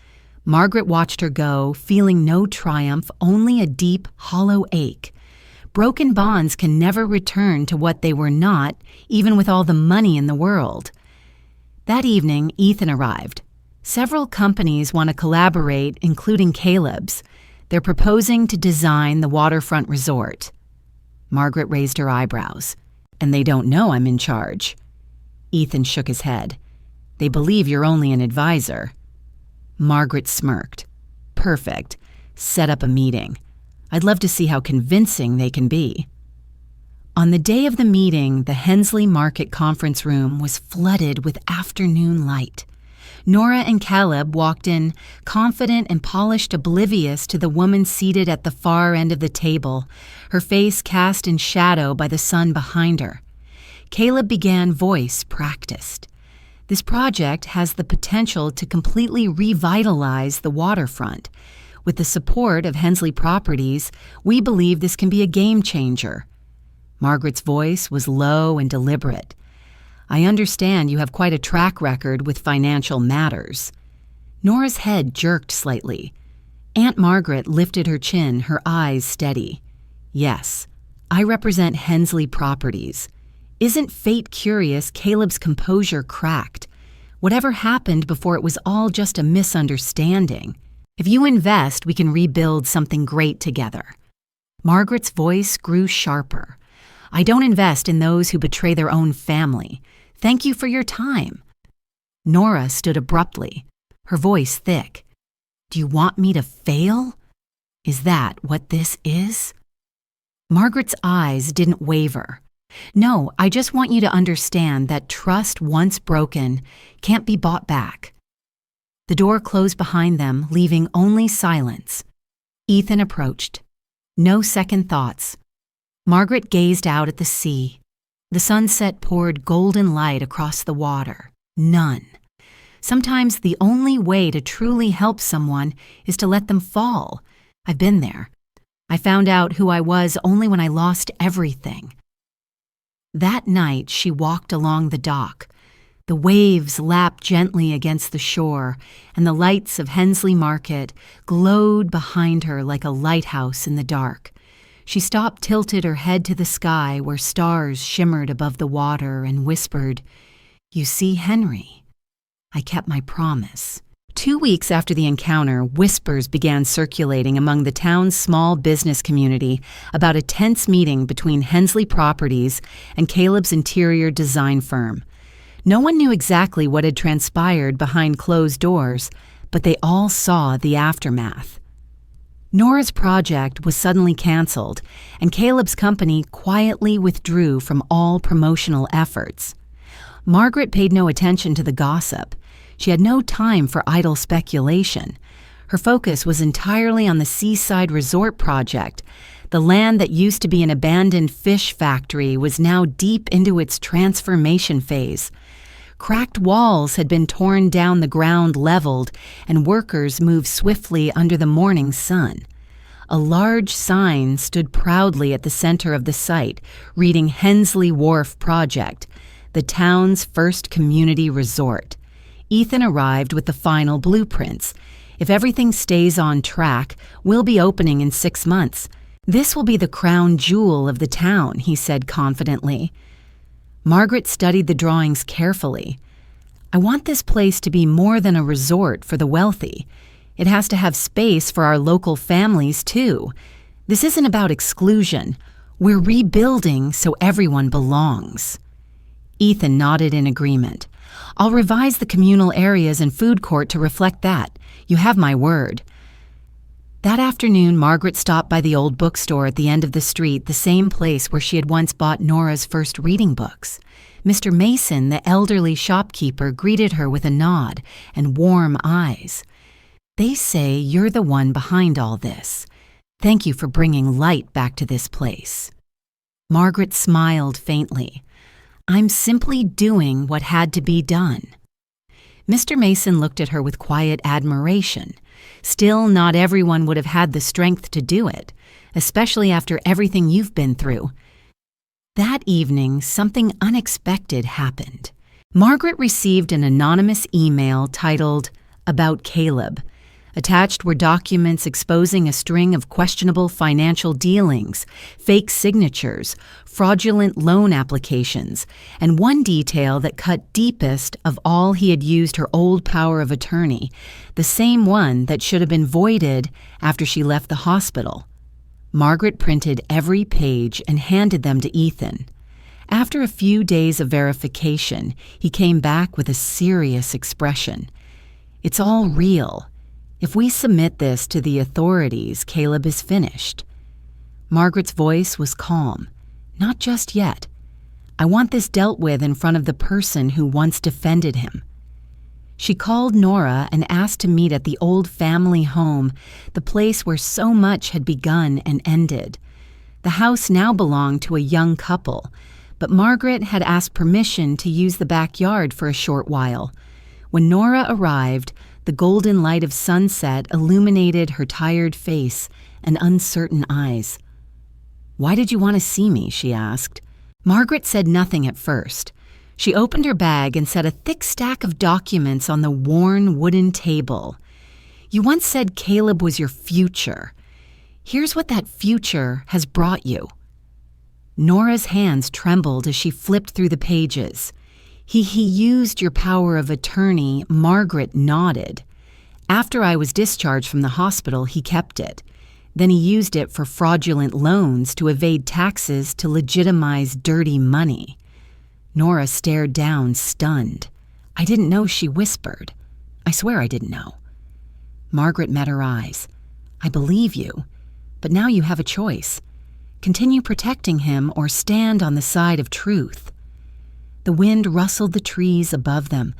S1: Margaret watched her go, feeling no triumph, only a deep, hollow ache. Broken bonds can never return to what they were not, even with all the money in the world. That evening, Ethan arrived. Several companies want to collaborate, including Caleb's. They're proposing to design the waterfront resort. Margaret raised her eyebrows. And they don't know I'm in charge. Ethan shook his head. They believe you're only an advisor. Margaret smirked. Perfect. Set up a meeting. I'd love to see how convincing they can be. On the day of the meeting, the Hensley Market conference room was flooded with afternoon light. Nora and Caleb walked in, confident and polished, oblivious to the woman seated at the far end of the table, her face cast in shadow by the sun behind her. Caleb began, voice practiced. This project has the potential to completely revitalize the waterfront. With the support of Hensley Properties, we believe this can be a game changer. Margaret's voice was low and deliberate. I understand you have quite a track record with financial matters. Nora's head jerked slightly. Aunt Margaret lifted her chin, her eyes steady. Yes, I represent Hensley Properties. Isn't fate curious? Caleb's composure cracked. Whatever happened before it was all just a misunderstanding. If you invest, we can rebuild something great together. Margaret's voice grew sharper. I don't invest in those who betray their own family. Thank you for your time. Nora stood abruptly, her voice thick. Do you want me to fail? Is that what this is? Margaret's eyes didn't waver. No, I just want you to understand that trust once broken can't be bought back. The door closed behind them, leaving only silence. Ethan approached. No second thoughts. Margaret gazed out at the sea. The sunset poured golden light across the water. None. Sometimes the only way to truly help someone is to let them fall. I've been there. I found out who I was only when I lost everything. That night, she walked along the dock. The waves lapped gently against the shore, and the lights of Hensley Market glowed behind her like a lighthouse in the dark. She stopped, tilted her head to the sky where stars shimmered above the water, and whispered, You see Henry? I kept my promise. 2 weeks after the encounter, whispers began circulating among the town's small business community about a tense meeting between Hensley Properties and Caleb's interior design firm. No one knew exactly what had transpired behind closed doors, but they all saw the aftermath. Nora's project was suddenly canceled, and Caleb's company quietly withdrew from all promotional efforts. Margaret paid no attention to the gossip. She had no time for idle speculation. Her focus was entirely on the seaside resort project. The land that used to be an abandoned fish factory was now deep into its transformation phase. Cracked walls had been torn down, the ground leveled, and workers moved swiftly under the morning sun. A large sign stood proudly at the center of the site, reading Hensley Wharf Project, the town's first community resort. Ethan arrived with the final blueprints. If everything stays on track, we'll be opening in 6 months. This will be the crown jewel of the town, he said confidently. Margaret studied the drawings carefully. I want this place to be more than a resort for the wealthy. It has to have space for our local families, too. This isn't about exclusion. We're rebuilding so everyone belongs. Ethan nodded in agreement. I'll revise the communal areas and food court to reflect that. You have my word. That afternoon, Margaret stopped by the old bookstore at the end of the street, the same place where she had once bought Nora's first reading books. Mr. Mason, the elderly shopkeeper, greeted her with a nod and warm eyes. They say you're the one behind all this. Thank you for bringing light back to this place. Margaret smiled faintly. I'm simply doing what had to be done. Mr. Mason looked at her with quiet admiration. Still, not everyone would have had the strength to do it, especially after everything you've been through. That evening, something unexpected happened. Margaret received an anonymous email titled, "About Caleb." Attached were documents exposing a string of questionable financial dealings, fake signatures, fraudulent loan applications, and one detail that cut deepest of all: he had used her old power of attorney, the same one that should have been voided after she left the hospital. Margaret printed every page and handed them to Ethan. After a few days of verification, he came back with a serious expression. It's all real. If we submit this to the authorities, Caleb is finished. Margaret's voice was calm. Not just yet. I want this dealt with in front of the person who once defended him. She called Nora and asked to meet at the old family home, the place where so much had begun and ended. The house now belonged to a young couple, but Margaret had asked permission to use the backyard for a short while. When Nora arrived, the golden light of sunset illuminated her tired face and uncertain eyes. "Why did you want to see me?" she asked. Margaret said nothing at first. She opened her bag and set a thick stack of documents on the worn wooden table. "You once said Caleb was your future. Here's what that future has brought you." Nora's hands trembled as she flipped through the pages. He used your power of attorney," Margaret nodded. "After I was discharged from the hospital, he kept it. Then he used it for fraudulent loans to evade taxes to legitimize dirty money." Nora stared down, stunned. "I didn't know," she whispered. "I swear I didn't know." Margaret met her eyes. "I believe you, but now you have a choice. Continue protecting him or stand on the side of truth." The wind rustled the trees above them.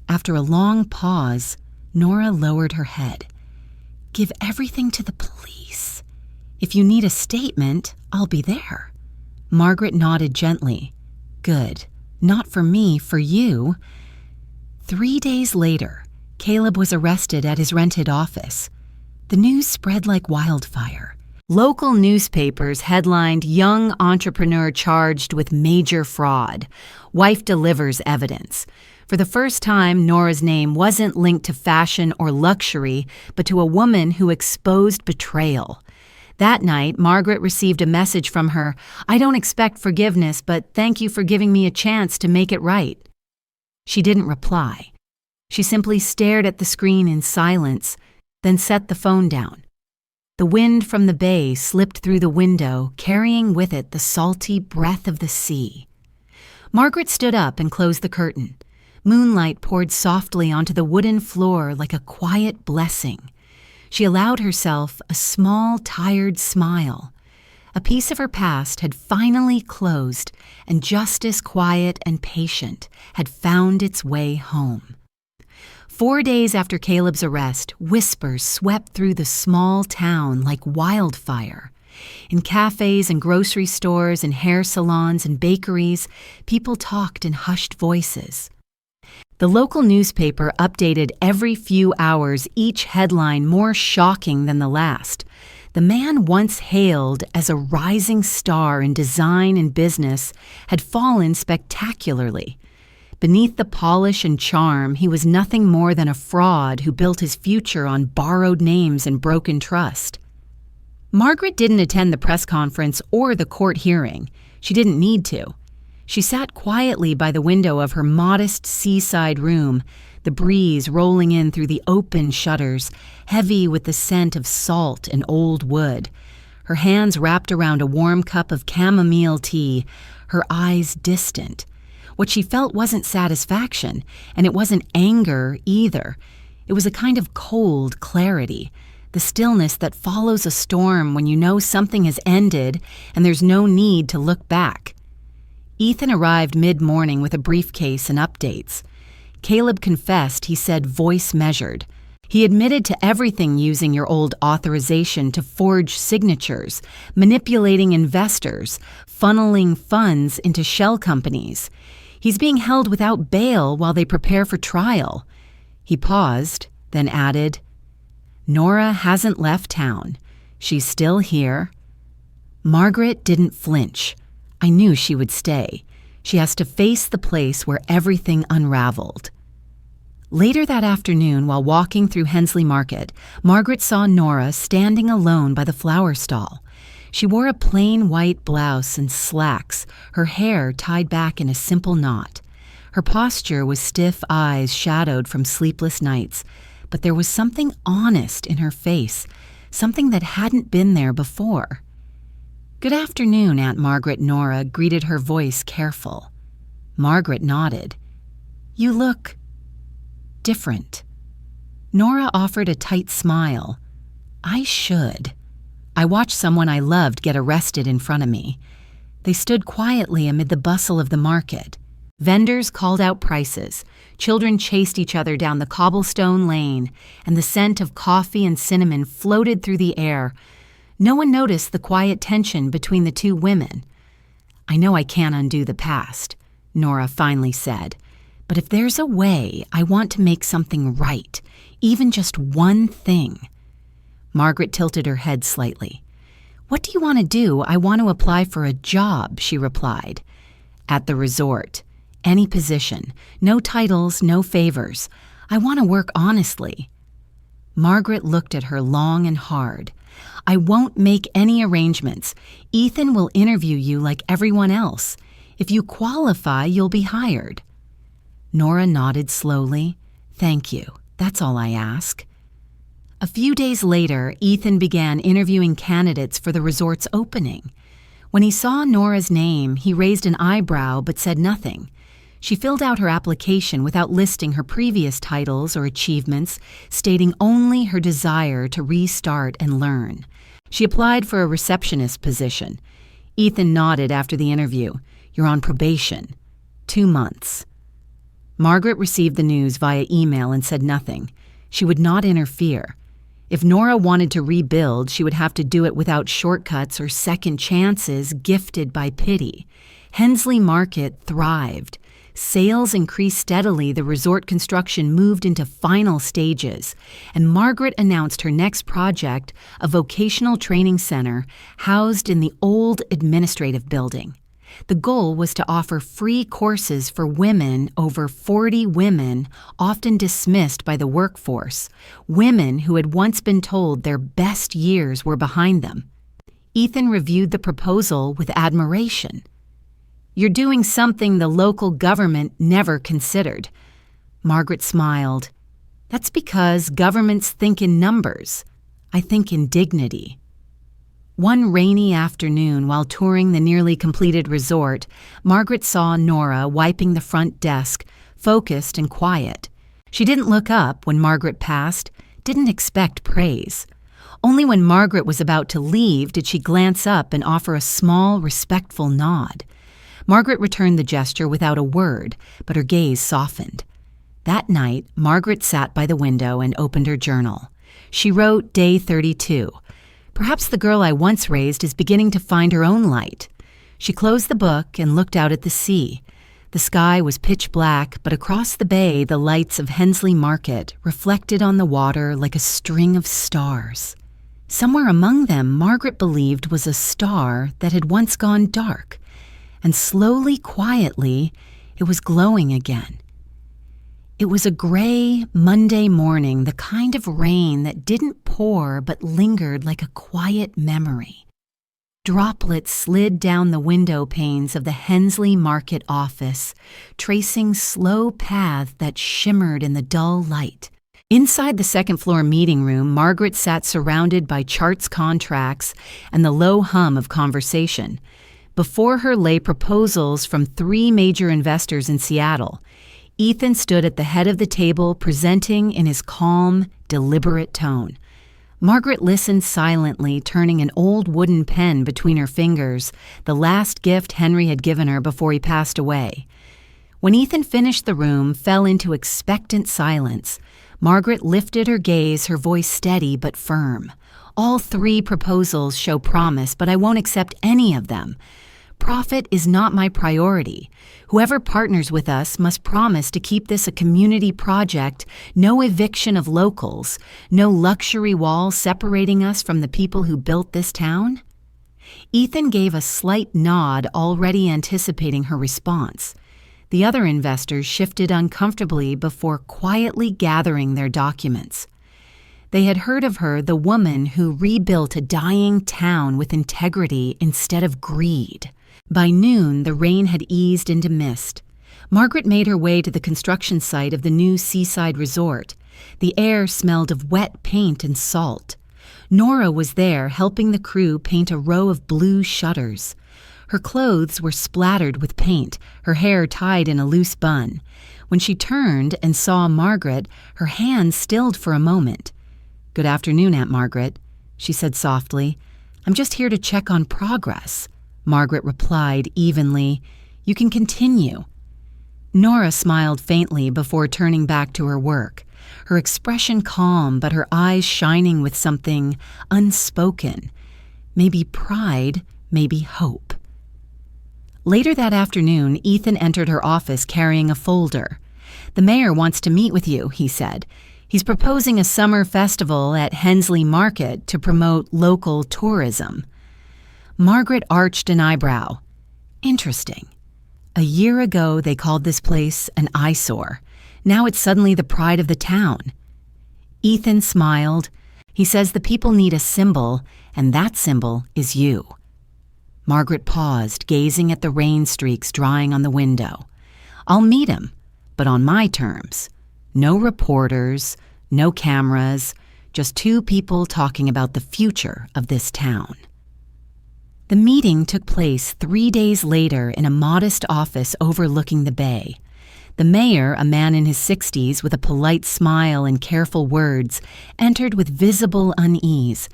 S1: After a long pause, Nora lowered her head. "Give everything to the police. If you need a statement, I'll be there." Margaret nodded gently. "Good. Not for me, for you." 3 days later, Caleb was arrested at his rented office. The news spread like wildfire. Local newspapers headlined "Young Entrepreneur Charged with Major Fraud. Wife Delivers Evidence." For the first time, Nora's name wasn't linked to fashion or luxury, but to a woman who exposed betrayal. That night, Margaret received a message from her. "I don't expect forgiveness, but thank you for giving me a chance to make it right." She didn't reply. She simply stared at the screen in silence, then set the phone down. The wind from the bay slipped through the window, carrying with it the salty breath of the sea. Margaret stood up and closed the curtain. Moonlight poured softly onto the wooden floor like a quiet blessing. She allowed herself a small, tired smile. A piece of her past had finally closed, and justice, quiet and patient, had found its way home. 4 days after Caleb's arrest, whispers swept through the small town like wildfire. In cafes and grocery stores and hair salons and bakeries, people talked in hushed voices. The local newspaper updated every few hours, each headline more shocking than the last. The man once hailed as a rising star in design and business had fallen spectacularly. Beneath the polish and charm, he was nothing more than a fraud who built his future on borrowed names and broken trust. Margaret didn't attend the press conference or the court hearing. She didn't need to. She sat quietly by the window of her modest seaside room, the breeze rolling in through the open shutters, heavy with the scent of salt and old wood. Her hands wrapped around a warm cup of chamomile tea, her eyes distant. What she felt wasn't satisfaction, and it wasn't anger either. It was a kind of cold clarity, the stillness that follows a storm when you know something has ended and there's no need to look back. Ethan arrived mid-morning with a briefcase and updates. Caleb confessed, he said, voice measured. He admitted to everything, using your old authorization to forge signatures, manipulating investors, funneling funds into shell companies. He's being held without bail while they prepare for trial. He paused, then added, Nora hasn't left town. She's still here. Margaret didn't flinch. I knew she would stay. She has to face the place where everything unraveled. Later that afternoon, while walking through Hensley Market, Margaret saw Nora standing alone by the flower stall. She wore a plain white blouse and slacks, her hair tied back in a simple knot. Her posture was stiff, eyes shadowed from sleepless nights, but there was something honest in her face, something that hadn't been there before. "Good afternoon, Aunt Margaret," Nora greeted, her voice careful. Margaret nodded. "You look different." Nora offered a tight smile. "I should. I watched someone I loved get arrested in front of me." They stood quietly amid the bustle of the market. Vendors called out prices. Children chased each other down the cobblestone lane, and the scent of coffee and cinnamon floated through the air. No one noticed the quiet tension between the two women. "I know I can't undo the past," Nora finally said. "But if there's a way, I want to make something right, even just one thing." Margaret tilted her head slightly. "What do you want to do?" "I want to apply for a job," she replied. "At the resort. Any position. No titles, no favors. I want to work honestly." Margaret looked at her long and hard. "I won't make any arrangements. Ethan will interview you like everyone else. If you qualify, you'll be hired." Nora nodded slowly. "Thank you. That's all I ask." A few days later, Ethan began interviewing candidates for the resort's opening. When he saw Nora's name, he raised an eyebrow but said nothing. She filled out her application without listing her previous titles or achievements, stating only her desire to restart and learn. She applied for a receptionist position. Ethan nodded after the interview. "You're on probation. 2 months." Margaret received the news via email and said nothing. She would not interfere. If Nora wanted to rebuild, she would have to do it without shortcuts or second chances gifted by pity. Hensley Market thrived. Sales increased steadily, the resort construction moved into final stages, and Margaret announced her next project, a vocational training center housed in the old administrative building. The goal was to offer free courses for women, over 40 women, often dismissed by the workforce, women who had once been told their best years were behind them. Ethan reviewed the proposal with admiration. "You're doing something the local government never considered." Margaret smiled. That's because governments think in numbers. I think in dignity. One rainy afternoon while touring the nearly completed resort, Margaret saw Nora wiping the front desk, focused and quiet. She didn't look up when Margaret passed, didn't expect praise. Only when Margaret was about to leave did she glance up and offer a small, respectful nod. Margaret returned the gesture without a word, but her gaze softened. That night, Margaret sat by the window and opened her journal. She wrote Day 32. Perhaps the girl I once raised is beginning to find her own light. She closed the book and looked out at the sea. The sky was pitch black, but across the bay the lights of Hensley Market reflected on the water like a string of stars. Somewhere among them, Margaret believed was a star that had once gone dark, and slowly, quietly, it was glowing again. It was a gray, Monday morning, the kind of rain that didn't pour but lingered like a quiet memory. Droplets slid down the window panes of the Hensley Market office, tracing slow paths that shimmered in the dull light. Inside the second-floor meeting room, Margaret sat surrounded by charts, contracts, and the low hum of conversation. Before her lay proposals from 3 major investors in Seattle. Ethan stood at the head of the table, presenting in his calm, deliberate tone. Margaret listened silently, turning an old wooden pen between her fingers, the last gift Henry had given her before he passed away. When Ethan finished, the room fell into expectant silence. Margaret lifted her gaze, her voice steady but firm. All 3 proposals show promise, but I won't accept any of them. Profit is not my priority. Whoever partners with us must promise to keep this a community project, no eviction of locals, no luxury wall separating us from the people who built this town. Ethan gave a slight nod, already anticipating her response. The other investors shifted uncomfortably before quietly gathering their documents. They had heard of her, the woman who rebuilt a dying town with integrity instead of greed. By noon, the rain had eased into mist. Margaret made her way to the construction site of the new seaside resort. The air smelled of wet paint and salt. Nora was there, helping the crew paint a row of blue shutters. Her clothes were splattered with paint, her hair tied in a loose bun. When she turned and saw Margaret, her hands stilled for a moment. "Good afternoon, Aunt Margaret," she said softly. "I'm just here to check on progress." Margaret replied evenly, "You can continue." Nora smiled faintly before turning back to her work, her expression calm but her eyes shining with something unspoken. Maybe pride, maybe hope. Later that afternoon, Ethan entered her office carrying a folder. "The mayor wants to meet with you," he said. "He's proposing a summer festival at Hensley Market to promote local tourism." Margaret arched an eyebrow. Interesting. A year ago, they called this place an eyesore. Now it's suddenly the pride of the town. Ethan smiled. He says the people need a symbol, and that symbol is you. Margaret paused, gazing at the rain streaks drying on the window. "I'll meet him, but on my terms. No reporters, no cameras, just 2 people talking about the future of this town." The meeting took place 3 days later in a modest office overlooking the bay. The mayor, a man in his 60s with a polite smile and careful words, entered with visible unease.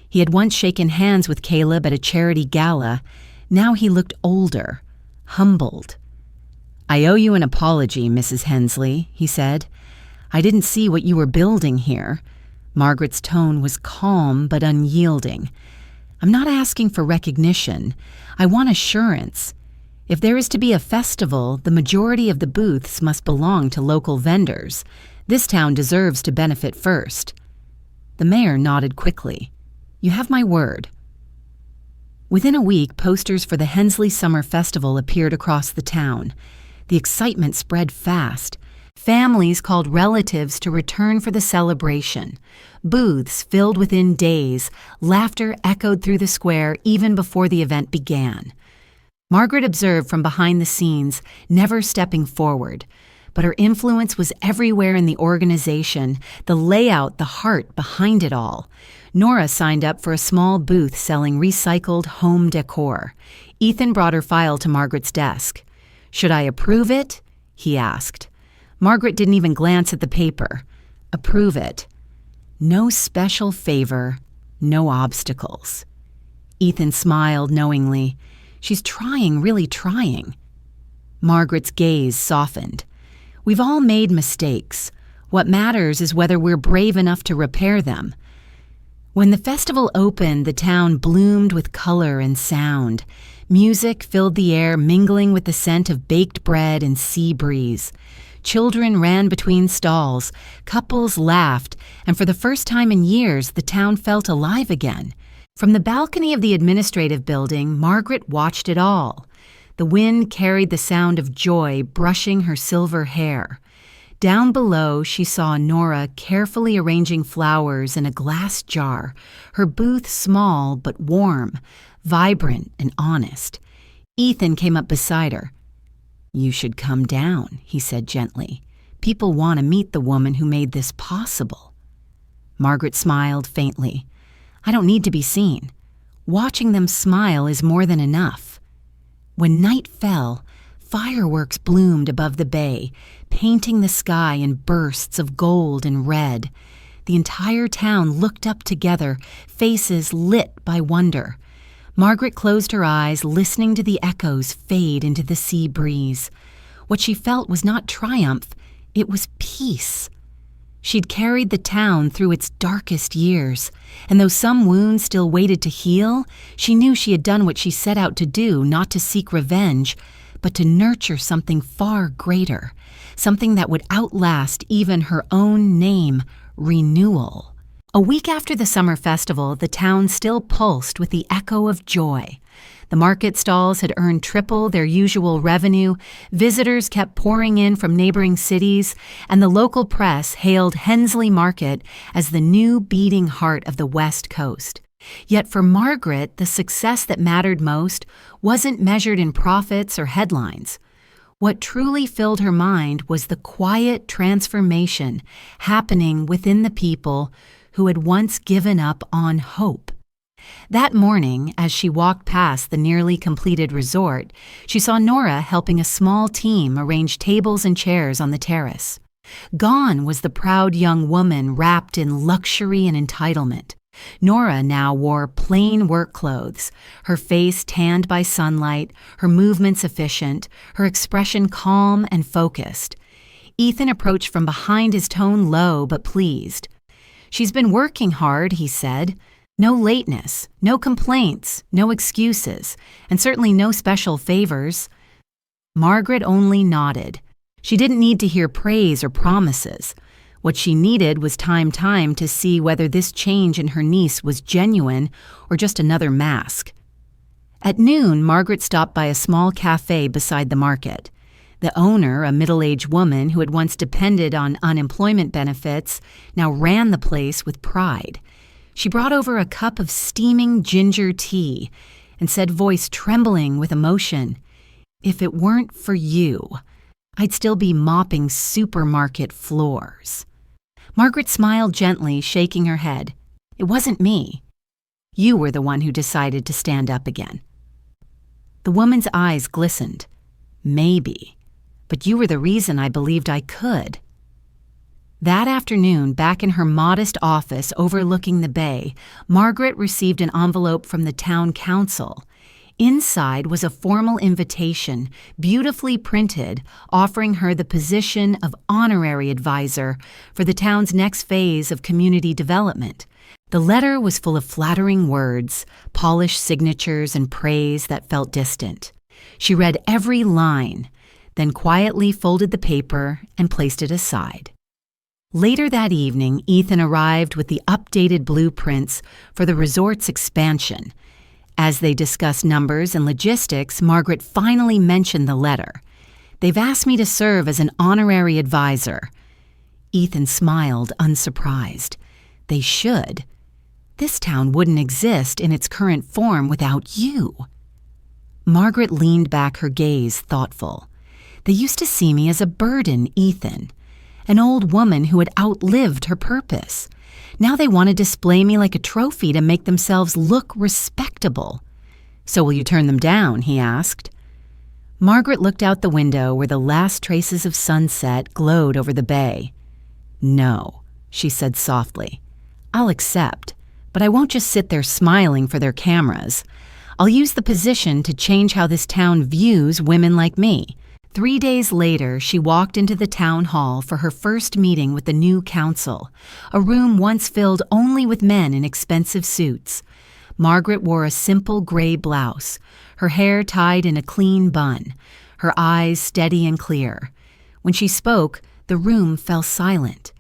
S1: He had once shaken hands with Caleb at a charity gala. Now he looked older, humbled. "I owe you an apology, Mrs. Hensley," he said. "I didn't see what you were building here." Margaret's tone was calm but unyielding. "I'm not asking for recognition. I want assurance. If there is to be a festival, the majority of the booths must belong to local vendors. This town deserves to benefit first." The mayor nodded quickly. "You have my word." Within a week, posters for the Hensley Summer Festival appeared across the town. The excitement spread fast. Families called relatives to return for the celebration. Booths filled within days. Laughter echoed through the square even before the event began. Margaret observed from behind the scenes, never stepping forward. but her influence was everywhere in the organization, the layout, the heart behind it all. Nora signed up for a small booth selling recycled home decor. Ethan brought her file to Margaret's desk. "Should I approve it?" he asked. Margaret didn't even glance at the paper. "Approve it. No special favor, no obstacles." Ethan smiled knowingly. She's trying, really trying. Margaret's gaze softened. "We've all made mistakes. What matters is whether we're brave enough to repair them." When the festival opened, the town bloomed with color and sound. Music filled the air, mingling with the scent of baked bread and sea breeze. Children ran between stalls, couples laughed, and for the first time in years, the town felt alive again. From the balcony of the administrative building, Margaret watched it all. The wind carried the sound of joy brushing her silver hair. Down below, she saw Nora carefully arranging flowers in a glass jar, her booth small but warm, vibrant and honest. Ethan came up beside her. "You should come down," he said gently. "People want to meet the woman who made this possible." Margaret smiled faintly. "I don't need to be seen. Watching them smile is more than enough." When night fell, fireworks bloomed above the bay, painting the sky in bursts of gold and red. The entire town looked up together, faces lit by wonder. Margaret closed her eyes, listening to the echoes fade into the sea breeze. What she felt was not triumph, it was peace. She'd carried the town through its darkest years, and though some wounds still waited to heal, she knew she had done what she set out to do, not to seek revenge, but to nurture something far greater, something that would outlast even her own name, renewal. A week after the summer festival, the town still pulsed with the echo of joy. The market stalls had earned triple their usual revenue, visitors kept pouring in from neighboring cities, and the local press hailed Hensley Market as the new beating heart of the West Coast. Yet for Margaret, the success that mattered most wasn't measured in profits or headlines. What truly filled her mind was the quiet transformation happening within the people who had once given up on hope. That morning, as she walked past the nearly completed resort, she saw Nora helping a small team arrange tables and chairs on the terrace. Gone was the proud young woman wrapped in luxury and entitlement. Nora now wore plain work clothes, her face tanned by sunlight, her movements efficient, her expression calm and focused. Ethan approached from behind, his tone low but pleased. "She's been working hard," he said. "No lateness, no complaints, no excuses, and certainly no special favors." Margaret only nodded. She didn't need to hear praise or promises. What she needed was time to see whether this change in her niece was genuine or just another mask. At noon, Margaret stopped by a small cafe beside the market. The owner, a middle-aged woman who had once depended on unemployment benefits, now ran the place with pride. She brought over a cup of steaming ginger tea and said, voice trembling with emotion, "If it weren't for you, I'd still be mopping supermarket floors." Margaret smiled gently, shaking her head. "It wasn't me. You were the one who decided to stand up again." The woman's eyes glistened. "Maybe, but you were the reason I believed I could." That afternoon, back in her modest office overlooking the bay, Margaret received an envelope from the town council. Inside was a formal invitation, beautifully printed, offering her the position of honorary advisor for the town's next phase of community development. The letter was full of flattering words, polished signatures, and praise that felt distant. She read every line, then quietly folded the paper and placed it aside. Later that evening, Ethan arrived with the updated blueprints for the resort's expansion. As they discussed numbers and logistics, Margaret finally mentioned the letter. "They've asked me to serve as an honorary advisor." Ethan smiled, unsurprised. "They should. This town wouldn't exist in its current form without you." Margaret leaned back, her gaze thoughtful. They used to see me as a burden, Ethan. An old woman who had outlived her purpose. Now they want to display me like a trophy to make themselves look respectable. So will you turn them down? He asked. Margaret looked out the window where the last traces of sunset glowed over the bay. No, she said softly. I'll accept, but I won't just sit there smiling for their cameras. I'll use the position to change how this town views women like me. 3 days later, she walked into the town hall for her first meeting with the new council, a room once filled only with men in expensive suits. Margaret wore a simple gray blouse, her hair tied in a clean bun, her eyes steady and clear. When she spoke, the room fell silent.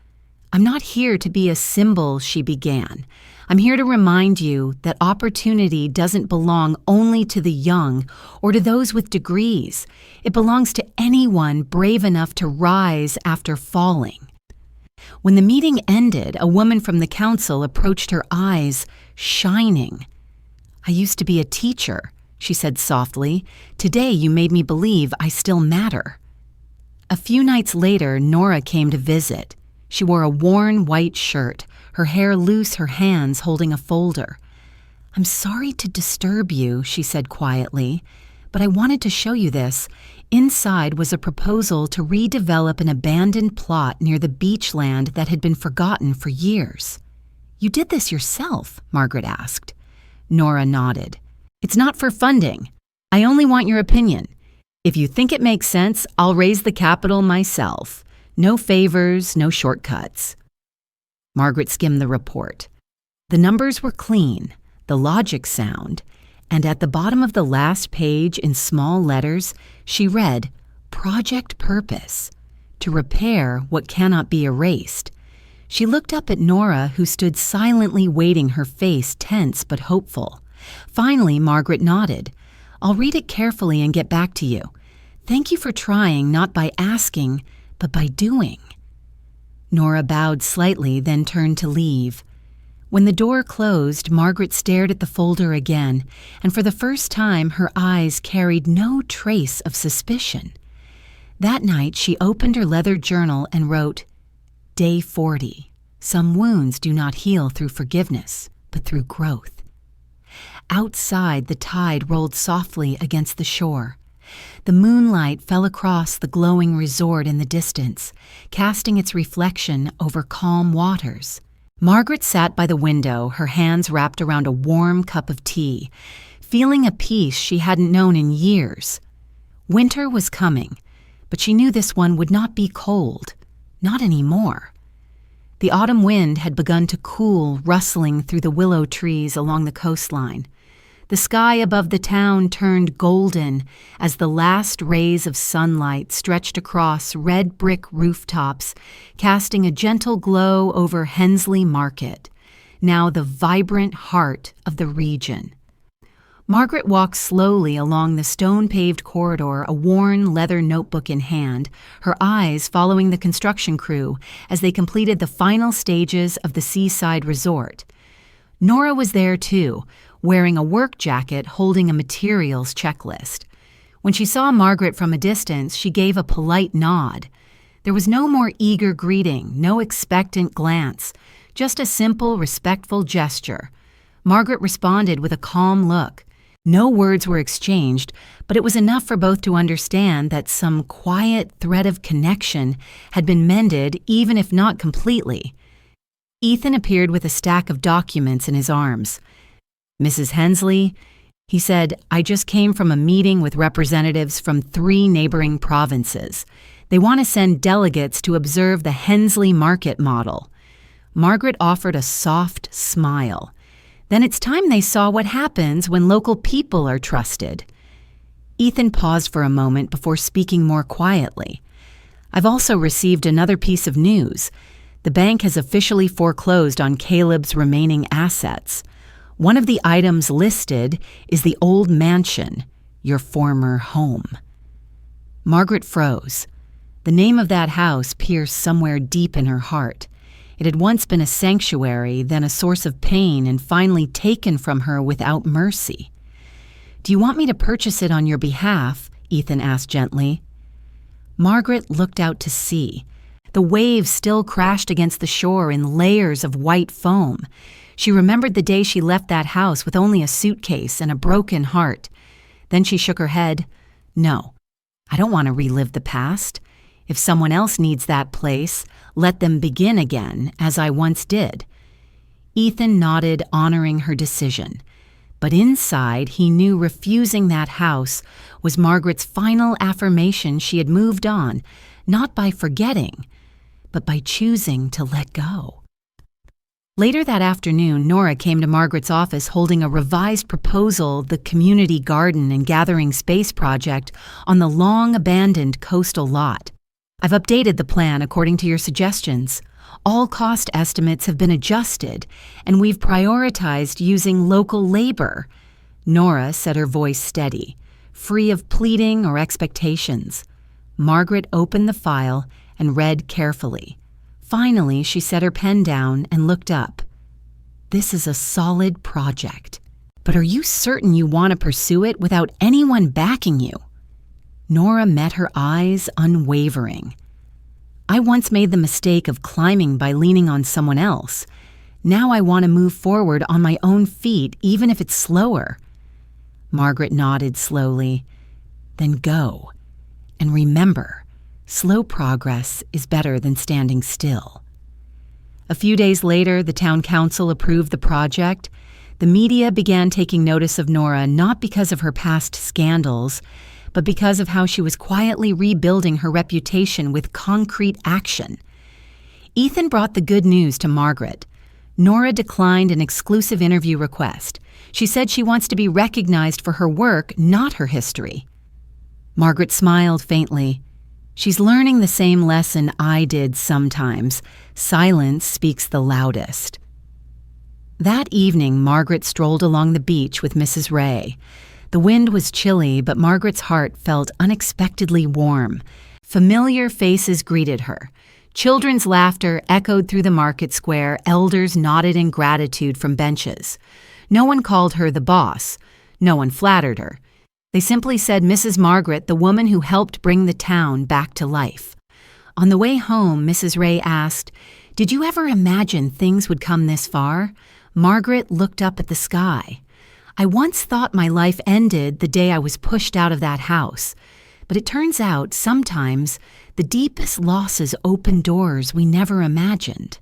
S1: I'm not here to be a symbol, she began. I'm here to remind you that opportunity doesn't belong only to the young or to those with degrees. It belongs to anyone brave enough to rise after falling. When the meeting ended, a woman from the council approached, her eyes shining. I used to be a teacher, she said softly. Today you made me believe I still matter. A few nights later, Nora came to visit. She wore a worn white shirt, her hair loose, her hands holding a folder. I'm sorry to disturb you, she said quietly, but I wanted to show you this. Inside was a proposal to redevelop an abandoned plot near the beachland that had been forgotten for years. You did this yourself? Margaret asked. Nora nodded. It's not for funding. I only want your opinion. If you think it makes sense, I'll raise the capital myself. No favors, no shortcuts. Margaret skimmed the report. The numbers were clean, the logic sound, and at the bottom of the last page in small letters, she read, Project Purpose, to repair what cannot be erased. She looked up at Nora, who stood silently waiting, her face tense but hopeful. Finally, Margaret nodded. I'll read it carefully and get back to you. Thank you for trying, not by asking, but by doing. Nora bowed slightly, then turned to leave. When the door closed, Margaret stared at the folder again, and for the first time her eyes carried no trace of suspicion. That night she opened her leather journal and wrote, Day 40. Some wounds do not heal through forgiveness, but through growth. Outside, the tide rolled softly against the shore. The moonlight fell across the glowing resort in the distance, casting its reflection over calm waters. Margaret sat by the window, her hands wrapped around a warm cup of tea, feeling a peace she hadn't known in years. Winter was coming, but she knew this one would not be cold, not anymore. The autumn wind had begun to cool, rustling through the willow trees along the coastline. The sky above the town turned golden as the last rays of sunlight stretched across red brick rooftops, casting a gentle glow over Hensley Market, now the vibrant heart of the region. Margaret walked slowly along the stone-paved corridor, a worn leather notebook in hand, her eyes following the construction crew as they completed the final stages of the seaside resort. Nora was there too, wearing a work jacket holding a materials checklist. When she saw Margaret from a distance, she gave a polite nod. There was no more eager greeting, no expectant glance, just a simple, respectful gesture. Margaret responded with a calm look. No words were exchanged, but it was enough for both to understand that some quiet thread of connection had been mended, even if not completely. Ethan appeared with a stack of documents in his arms. Mrs. Hensley, he said, I just came from a meeting with representatives from 3 neighboring provinces. They want to send delegates to observe the Hensley market model. Margaret offered a soft smile. Then it's time they saw what happens when local people are trusted. Ethan paused for a moment before speaking more quietly. I've also received another piece of news. The bank has officially foreclosed on Caleb's remaining assets. One of the items listed is the old mansion, your former home. Margaret froze. The name of that house pierced somewhere deep in her heart. It had once been a sanctuary, then a source of pain, and finally taken from her without mercy. Do you want me to purchase it on your behalf? Ethan asked gently. Margaret looked out to sea. The waves still crashed against the shore in layers of white foam. She remembered the day she left that house with only a suitcase and a broken heart. Then she shook her head. No, I don't want to relive the past. If someone else needs that place, let them begin again, as I once did. Ethan nodded, honoring her decision. But inside, he knew refusing that house was Margaret's final affirmation she had moved on, not by forgetting, but by choosing to let go. Later that afternoon, Nora came to Margaret's office holding a revised proposal of the community garden and gathering space project on the long-abandoned coastal lot. I've updated the plan according to your suggestions. All cost estimates have been adjusted, and we've prioritized using local labor. Nora said, her voice steady, free of pleading or expectations. Margaret opened the file and read carefully. Finally, she set her pen down and looked up. This is a solid project. But are you certain you want to pursue it without anyone backing you? Nora met her eyes, unwavering. I once made the mistake of climbing by leaning on someone else. Now I want to move forward on my own feet, even if it's slower. Margaret nodded slowly. Then go. And remember, slow progress is better than standing still. A few days later, the town council approved the project. The media began taking notice of Nora not because of her past scandals, but because of how she was quietly rebuilding her reputation with concrete action. Ethan brought the good news to Margaret. Nora declined an exclusive interview request. She said she wants to be recognized for her work, not her history. Margaret smiled faintly. She's learning the same lesson I did sometimes. Silence speaks the loudest. That evening, Margaret strolled along the beach with Mrs. Ray. The wind was chilly, but Margaret's heart felt unexpectedly warm. Familiar faces greeted her. Children's laughter echoed through the market square. Elders nodded in gratitude from benches. No one called her the boss. No one flattered her. They simply said Mrs. Margaret, the woman who helped bring the town back to life. On the way home, Mrs. Ray asked, "Did you ever imagine things would come this far?" Margaret looked up at the sky. "I once thought my life ended the day I was pushed out of that house. But it turns out sometimes the deepest losses open doors we never imagined."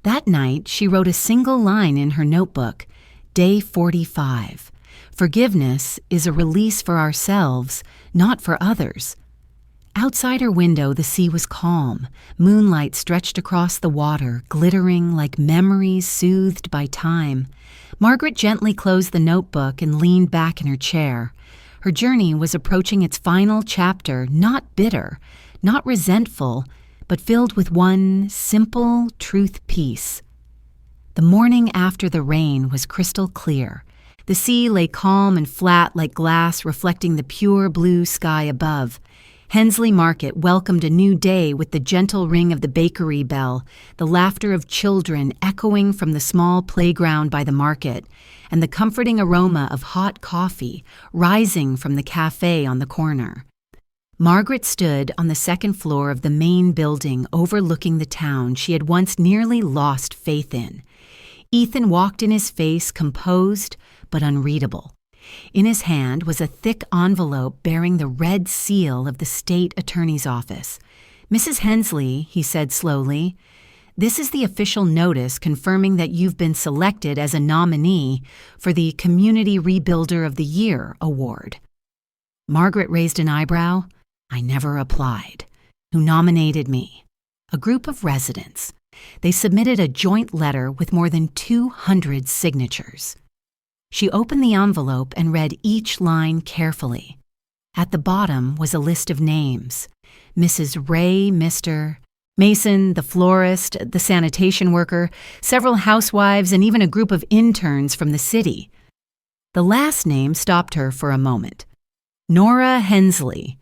S1: That night, she wrote a single line in her notebook, Day 45. Forgiveness is a release for ourselves, not for others. Outside her window, the sea was calm. Moonlight stretched across the water, glittering like memories soothed by time. Margaret gently closed the notebook and leaned back in her chair. Her journey was approaching its final chapter, not bitter, not resentful, but filled with one simple truth piece. The morning after the rain was crystal clear. The sea lay calm and flat like glass reflecting the pure blue sky above. Hensley Market welcomed a new day with the gentle ring of the bakery bell, the laughter of children echoing from the small playground by the market, and the comforting aroma of hot coffee rising from the cafe on the corner. Margaret stood on the second floor of the main building overlooking the town she had once nearly lost faith in. Ethan walked in his face, composed but unreadable. In his hand was a thick envelope bearing the red seal of the state attorney's office. "Mrs. Hensley," he said slowly, "this is the official notice confirming that you've been selected as a nominee for the Community Rebuilder of the Year award." Margaret raised an eyebrow. "I never applied." "Who nominated me?" "A group of residents. They submitted a joint letter with more than 200 signatures." She opened the envelope and read each line carefully. At the bottom was a list of names. Mrs. Ray, Mr. Mason, the florist, the sanitation worker, several housewives, and even a group of interns from the city. The last name stopped her for a moment. Nora Hensley.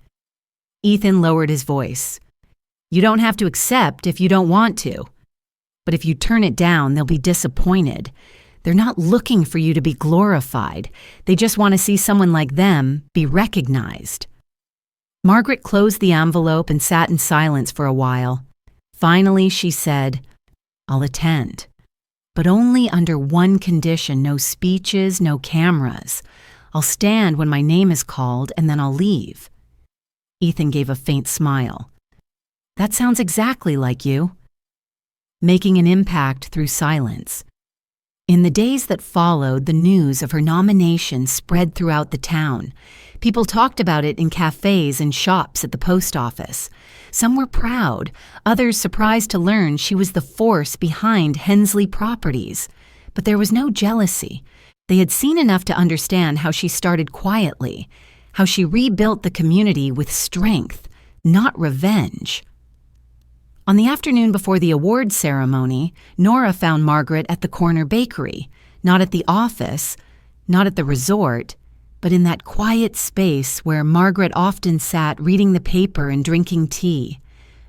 S1: Ethan lowered his voice. "You don't have to accept if you don't want to. But if you turn it down, they'll be disappointed. They're not looking for you to be glorified. They just want to see someone like them be recognized." Margaret closed the envelope and sat in silence for a while. Finally, she said, "I'll attend. But only under one condition: no speeches, no cameras. I'll stand when my name is called, and then I'll leave." Ethan gave a faint smile. "That sounds exactly like you." Making an impact through silence. In the days that followed, the news of her nomination spread throughout the town. People talked about it in cafes and shops at the post office. Some were proud, others surprised to learn she was the force behind Hensley Properties. But there was no jealousy. They had seen enough to understand how she started quietly, how she rebuilt the community with strength, not revenge. On the afternoon before the award ceremony, Nora found Margaret at the corner bakery, not at the office, not at the resort, but in that quiet space where Margaret often sat reading the paper and drinking tea.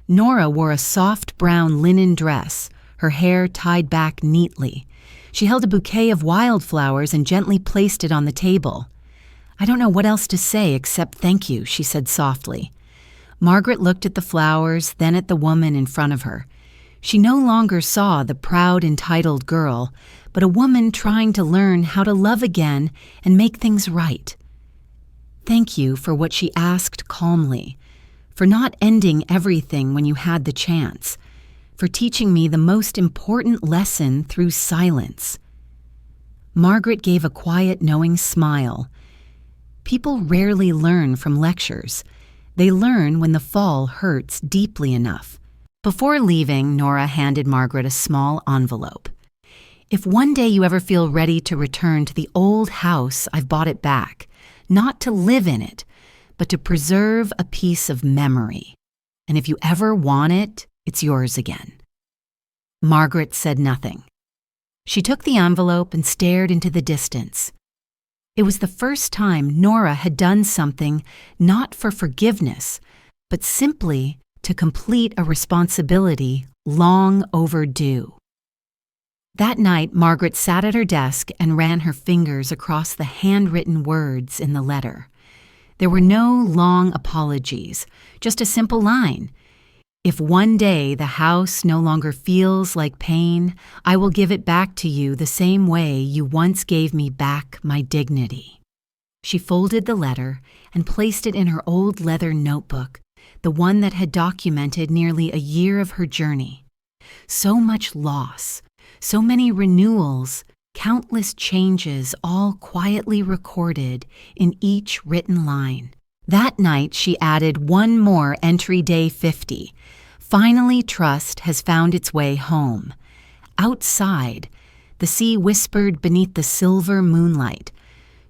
S1: Nora wore a soft brown linen dress, her hair tied back neatly. She held a bouquet of wildflowers and gently placed it on the table. "I don't know what else to say except thank you," she said softly. Margaret looked at the flowers, then at the woman in front of her. She no longer saw the proud, entitled girl, but a woman trying to learn how to love again and make things right. Thank you for what she asked calmly, for not ending everything when you had the chance, for teaching me the most important lesson through silence. Margaret gave a quiet, knowing smile. People rarely learn from lectures. They learn when the fall hurts deeply enough. Before leaving, Nora handed Margaret a small envelope. "If one day you ever feel ready to return to the old house, I've bought it back, not to live in it, but to preserve a piece of memory. And if you ever want it, it's yours again." Margaret said nothing. She took the envelope and stared into the distance. It was the first time Nora had done something not for forgiveness, but simply to complete a responsibility long overdue. That night, Margaret sat at her desk and ran her fingers across the handwritten words in the letter. There were no long apologies, just a simple line. "If one day the house no longer feels like pain, I will give it back to you the same way you once gave me back my dignity." She folded the letter and placed it in her old leather notebook, the one that had documented nearly a year of her journey. So much loss, so many renewals, countless changes, all quietly recorded in each written line. That night, she added one more entry, day 50. Finally, trust has found its way home. Outside, the sea whispered beneath the silver moonlight.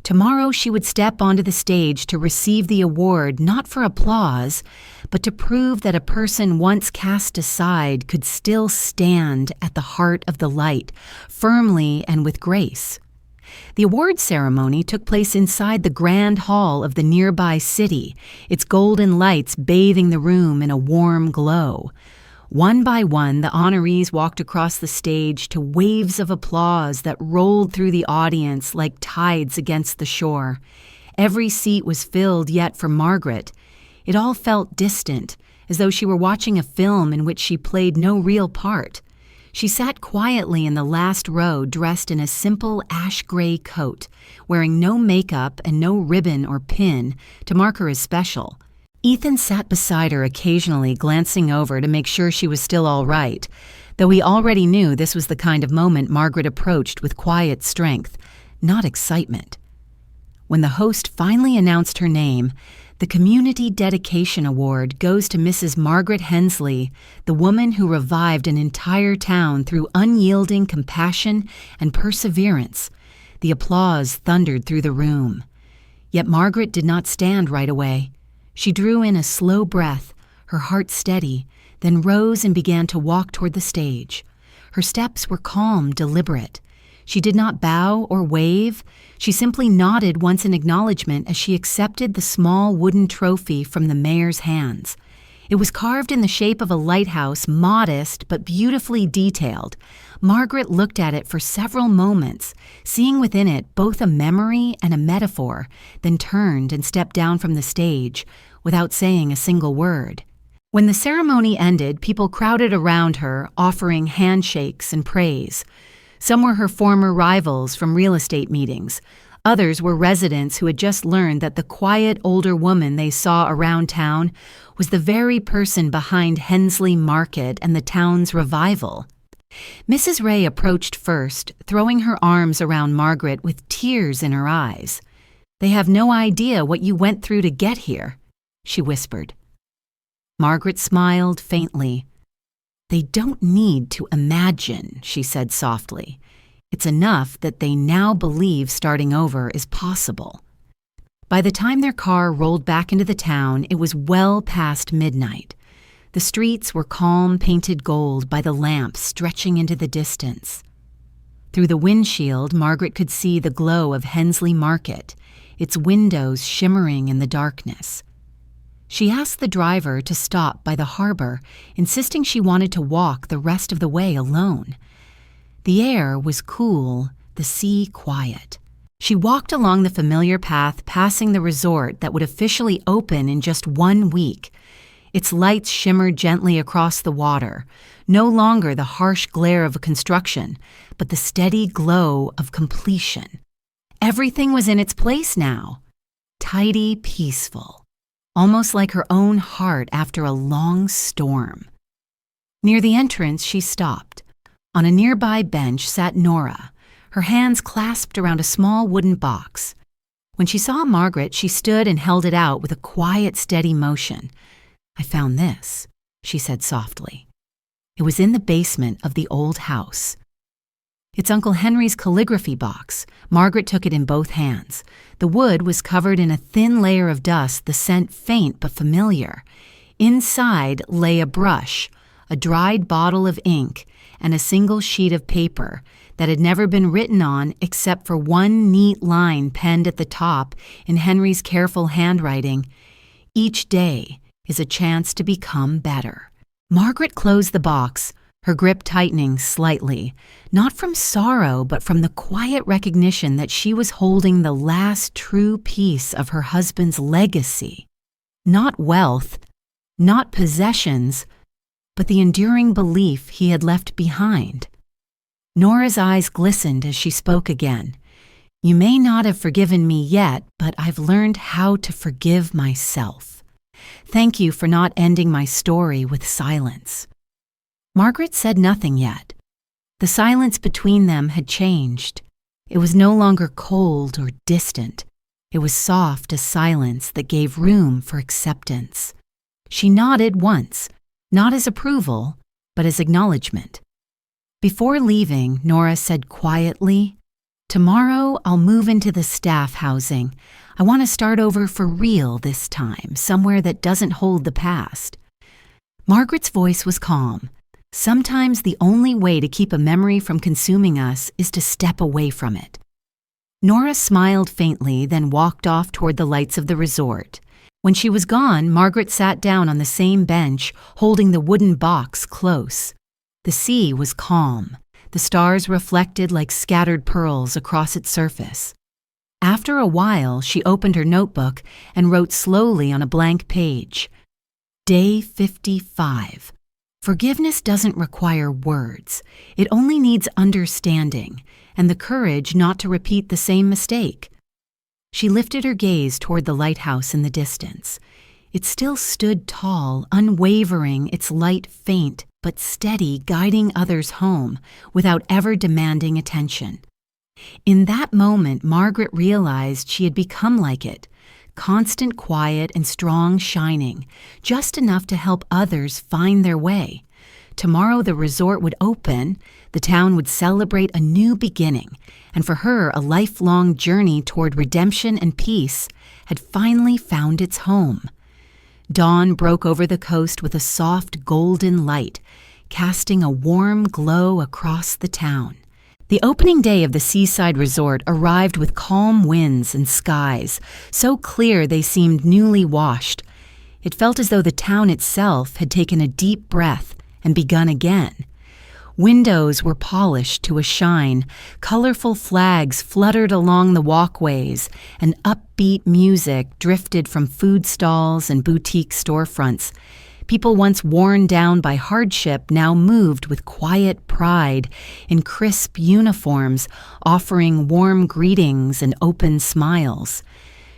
S1: Tomorrow she would step onto the stage to receive the award, not for applause, but to prove that a person once cast aside could still stand at the heart of the light, firmly and with grace. The award ceremony took place inside the grand hall of the nearby city, its golden lights bathing the room in a warm glow. One by one, the honorees walked across the stage to waves of applause that rolled through the audience like tides against the shore. Every seat was filled, yet for Margaret, it all felt distant, as though she were watching a film in which she played no real part. She sat quietly in the last row, dressed in a simple ash-gray coat, wearing no makeup and no ribbon or pin to mark her as special. Ethan sat beside her occasionally, glancing over to make sure she was still all right, though he already knew this was the kind of moment Margaret approached with quiet strength, not excitement. When the host finally announced her name, the Community Dedication Award goes to Mrs. Margaret Hensley, the woman who revived an entire town through unyielding compassion and perseverance. The applause thundered through the room. Yet Margaret did not stand right away. She drew in a slow breath, her heart steady, then rose and began to walk toward the stage. Her steps were calm, deliberate. She did not bow or wave. She simply nodded once in acknowledgement as she accepted the small wooden trophy from the mayor's hands. It was carved in the shape of a lighthouse, modest but beautifully detailed. Margaret looked at it for several moments, seeing within it both a memory and a metaphor, then turned and stepped down from the stage, without saying a single word. When the ceremony ended, people crowded around her, offering handshakes and praise. Some were her former rivals from real estate meetings. Others were residents who had just learned that the quiet older woman they saw around town was the very person behind Hensley Market and the town's revival. Mrs. Ray approached first, throwing her arms around Margaret with tears in her eyes. "They have no idea what you went through to get here," she whispered. Margaret smiled faintly. "They don't need to imagine," she said softly. "It's enough that they now believe starting over is possible." By the time their car rolled back into the town, it was well past midnight. The streets were calm painted gold by the lamps stretching into the distance. Through the windshield, Margaret could see the glow of Hensley Market, its windows shimmering in the darkness. She asked the driver to stop by the harbor, insisting she wanted to walk the rest of the way alone. The air was cool, the sea quiet. She walked along the familiar path, passing the resort that would officially open in just 1 week. Its lights shimmered gently across the water, no longer the harsh glare of construction, but the steady glow of completion. Everything was in its place now, tidy, peaceful, almost like her own heart after a long storm. Near the entrance, she stopped. On a nearby bench sat Nora, her hands clasped around a small wooden box. When she saw Margaret, she stood and held it out with a quiet, steady motion. "I found this," she said softly. It was in the basement of the old house. It's Uncle Henry's calligraphy box. Margaret took it in both hands. The wood was covered in a thin layer of dust, the scent faint but familiar. Inside lay a brush, a dried bottle of ink, and a single sheet of paper that had never been written on except for one neat line penned at the top in Henry's careful handwriting. "Each day is a chance to become better." Margaret closed the box, her grip tightening slightly, not from sorrow but from the quiet recognition that she was holding the last true piece of her husband's legacy. Not wealth, not possessions, but the enduring belief he had left behind. Nora's eyes glistened as she spoke again. "You may not have forgiven me yet, but I've learned how to forgive myself. Thank you for not ending my story with silence." Margaret said nothing yet. The silence between them had changed. It was no longer cold or distant. It was soft as silence that gave room for acceptance. She nodded once, not as approval, but as acknowledgement. Before leaving, Nora said quietly, "Tomorrow I'll move into the staff housing. I want to start over for real this time, somewhere that doesn't hold the past." Margaret's voice was calm. Sometimes the only way to keep a memory from consuming us is to step away from it. Nora smiled faintly, then walked off toward the lights of the resort. When she was gone, Margaret sat down on the same bench, holding the wooden box close. The sea was calm. The stars reflected like scattered pearls across its surface. After a while, she opened her notebook and wrote slowly on a blank page. Day 55. Forgiveness doesn't require words. It only needs understanding and the courage not to repeat the same mistake. She lifted her gaze toward the lighthouse in the distance. It still stood tall, unwavering, its light faint but steady, guiding others home without ever demanding attention. In that moment, Margaret realized she had become like it, constant quiet and strong shining, just enough to help others find their way. Tomorrow the resort would open, the town would celebrate a new beginning, and for her a lifelong journey toward redemption and peace had finally found its home. Dawn broke over the coast with a soft golden light, casting a warm glow across the town. The opening day of the seaside resort arrived with calm winds and skies, so clear they seemed newly washed. It felt as though the town itself had taken a deep breath and begun again. Windows were polished to a shine, colorful flags fluttered along the walkways, and upbeat music drifted from food stalls and boutique storefronts. People once worn down by hardship now moved with quiet pride in crisp uniforms, offering warm greetings and open smiles.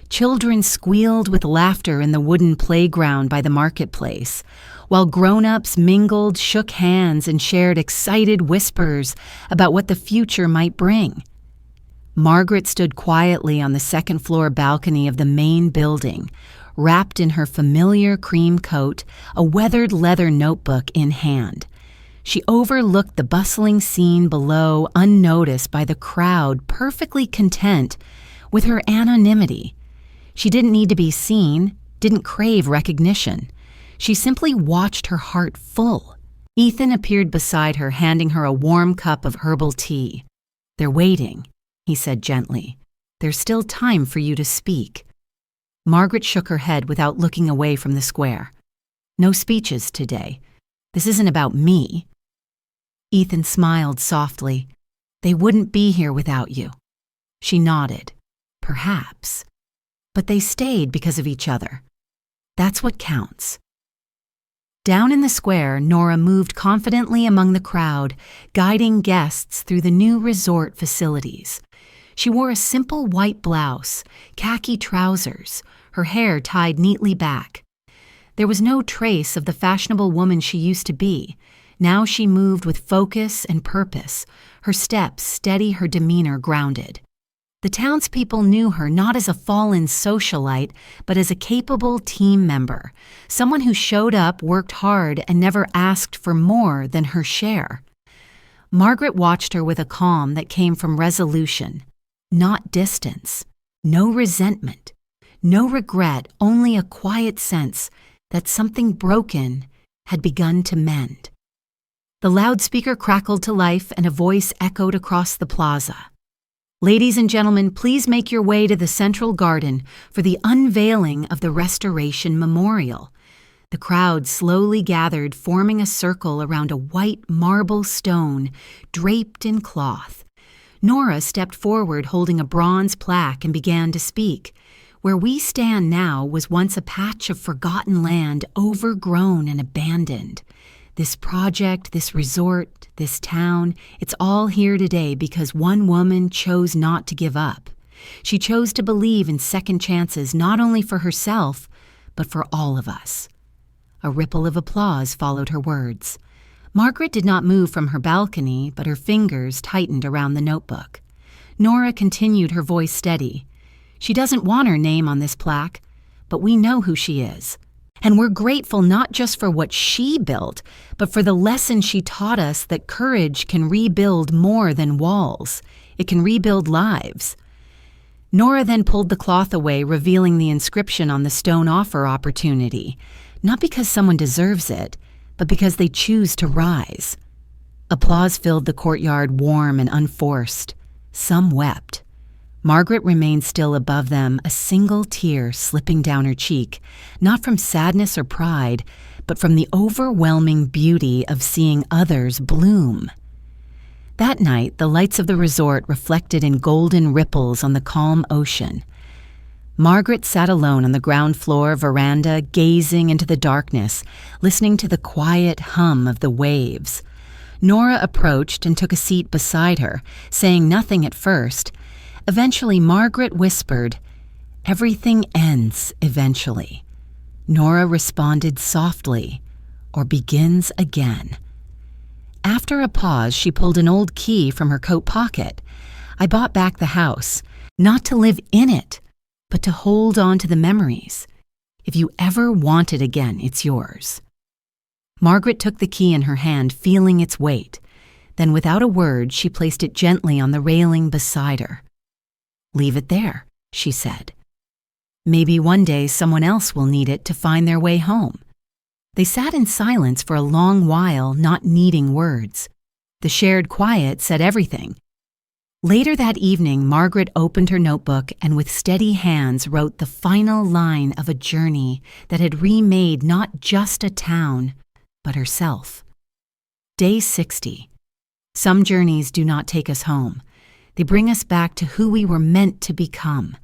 S1: Children squealed with laughter in the wooden playground by the marketplace, while grown-ups mingled, shook hands, and shared excited whispers about what the future might bring. Margaret stood quietly on the second-floor balcony of the main building, wrapped in her familiar cream coat, a weathered leather notebook in hand. She overlooked the bustling scene below, unnoticed by the crowd, perfectly content with her anonymity. She didn't need to be seen, didn't crave recognition. She simply watched her heart full. Ethan appeared beside her, handing her a warm cup of herbal tea. "They're waiting," he said gently. "There's still time for you to speak." Margaret shook her head without looking away from the square. "No speeches today. This isn't about me." Ethan smiled softly. "They wouldn't be here without you." She nodded. "Perhaps. But they stayed because of each other. That's what counts." Down in the square, Nora moved confidently among the crowd, guiding guests through the new resort facilities. She wore a simple white blouse, khaki trousers, her hair tied neatly back. There was no trace of the fashionable woman she used to be. Now she moved with focus and purpose, her steps steady, her demeanor grounded. The townspeople knew her not as a fallen socialite, but as a capable team member, someone who showed up, worked hard, and never asked for more than her share. Margaret watched her with a calm that came from resolution, not distance, no resentment, no regret, only a quiet sense that something broken had begun to mend. The loudspeaker crackled to life and a voice echoed across the plaza. "Ladies and gentlemen, please make your way to the Central Garden for the unveiling of the Restoration Memorial." The crowd slowly gathered, forming a circle around a white marble stone draped in cloth. Nora stepped forward holding a bronze plaque and began to speak. Where we stand now was once a patch of forgotten land, overgrown and abandoned. This project, this resort, this town, it's all here today because one woman chose not to give up. She chose to believe in second chances, not only for herself, but for all of us. A ripple of applause followed her words. Margaret did not move from her balcony, but her fingers tightened around the notebook. Nora continued, her voice steady. "She doesn't want her name on this plaque, but we know who she is. And we're grateful not just for what she built, but for the lesson she taught us that courage can rebuild more than walls. It can rebuild lives." Nora then pulled the cloth away, revealing the inscription on the stone offer opportunity, not because someone deserves it, but because they choose to rise. Applause filled the courtyard, warm and unforced. Some wept. Margaret remained still above them, a single tear slipping down her cheek, not from sadness or pride, but from the overwhelming beauty of seeing others bloom. That night, the lights of the resort reflected in golden ripples on the calm ocean. Margaret sat alone on the ground floor veranda, gazing into the darkness, listening to the quiet hum of the waves. Nora approached and took a seat beside her, saying nothing at first. Eventually, Margaret whispered, "Everything ends eventually." Nora responded softly, "Or begins again." After a pause, she pulled an old key from her coat pocket. "I bought back the house, not to live in it, but to hold on to the memories. If you ever want it again, it's yours." Margaret took the key in her hand, feeling its weight. Then, without a word, she placed it gently on the railing beside her. "Leave it there," she said. "Maybe one day someone else will need it to find their way home." They sat in silence for a long while, not needing words. The shared quiet said everything. Later that evening, Margaret opened her notebook and with steady hands wrote the final line of a journey that had remade not just a town, but herself. Day 60. Some journeys do not take us home. They bring us back to who we were meant to become.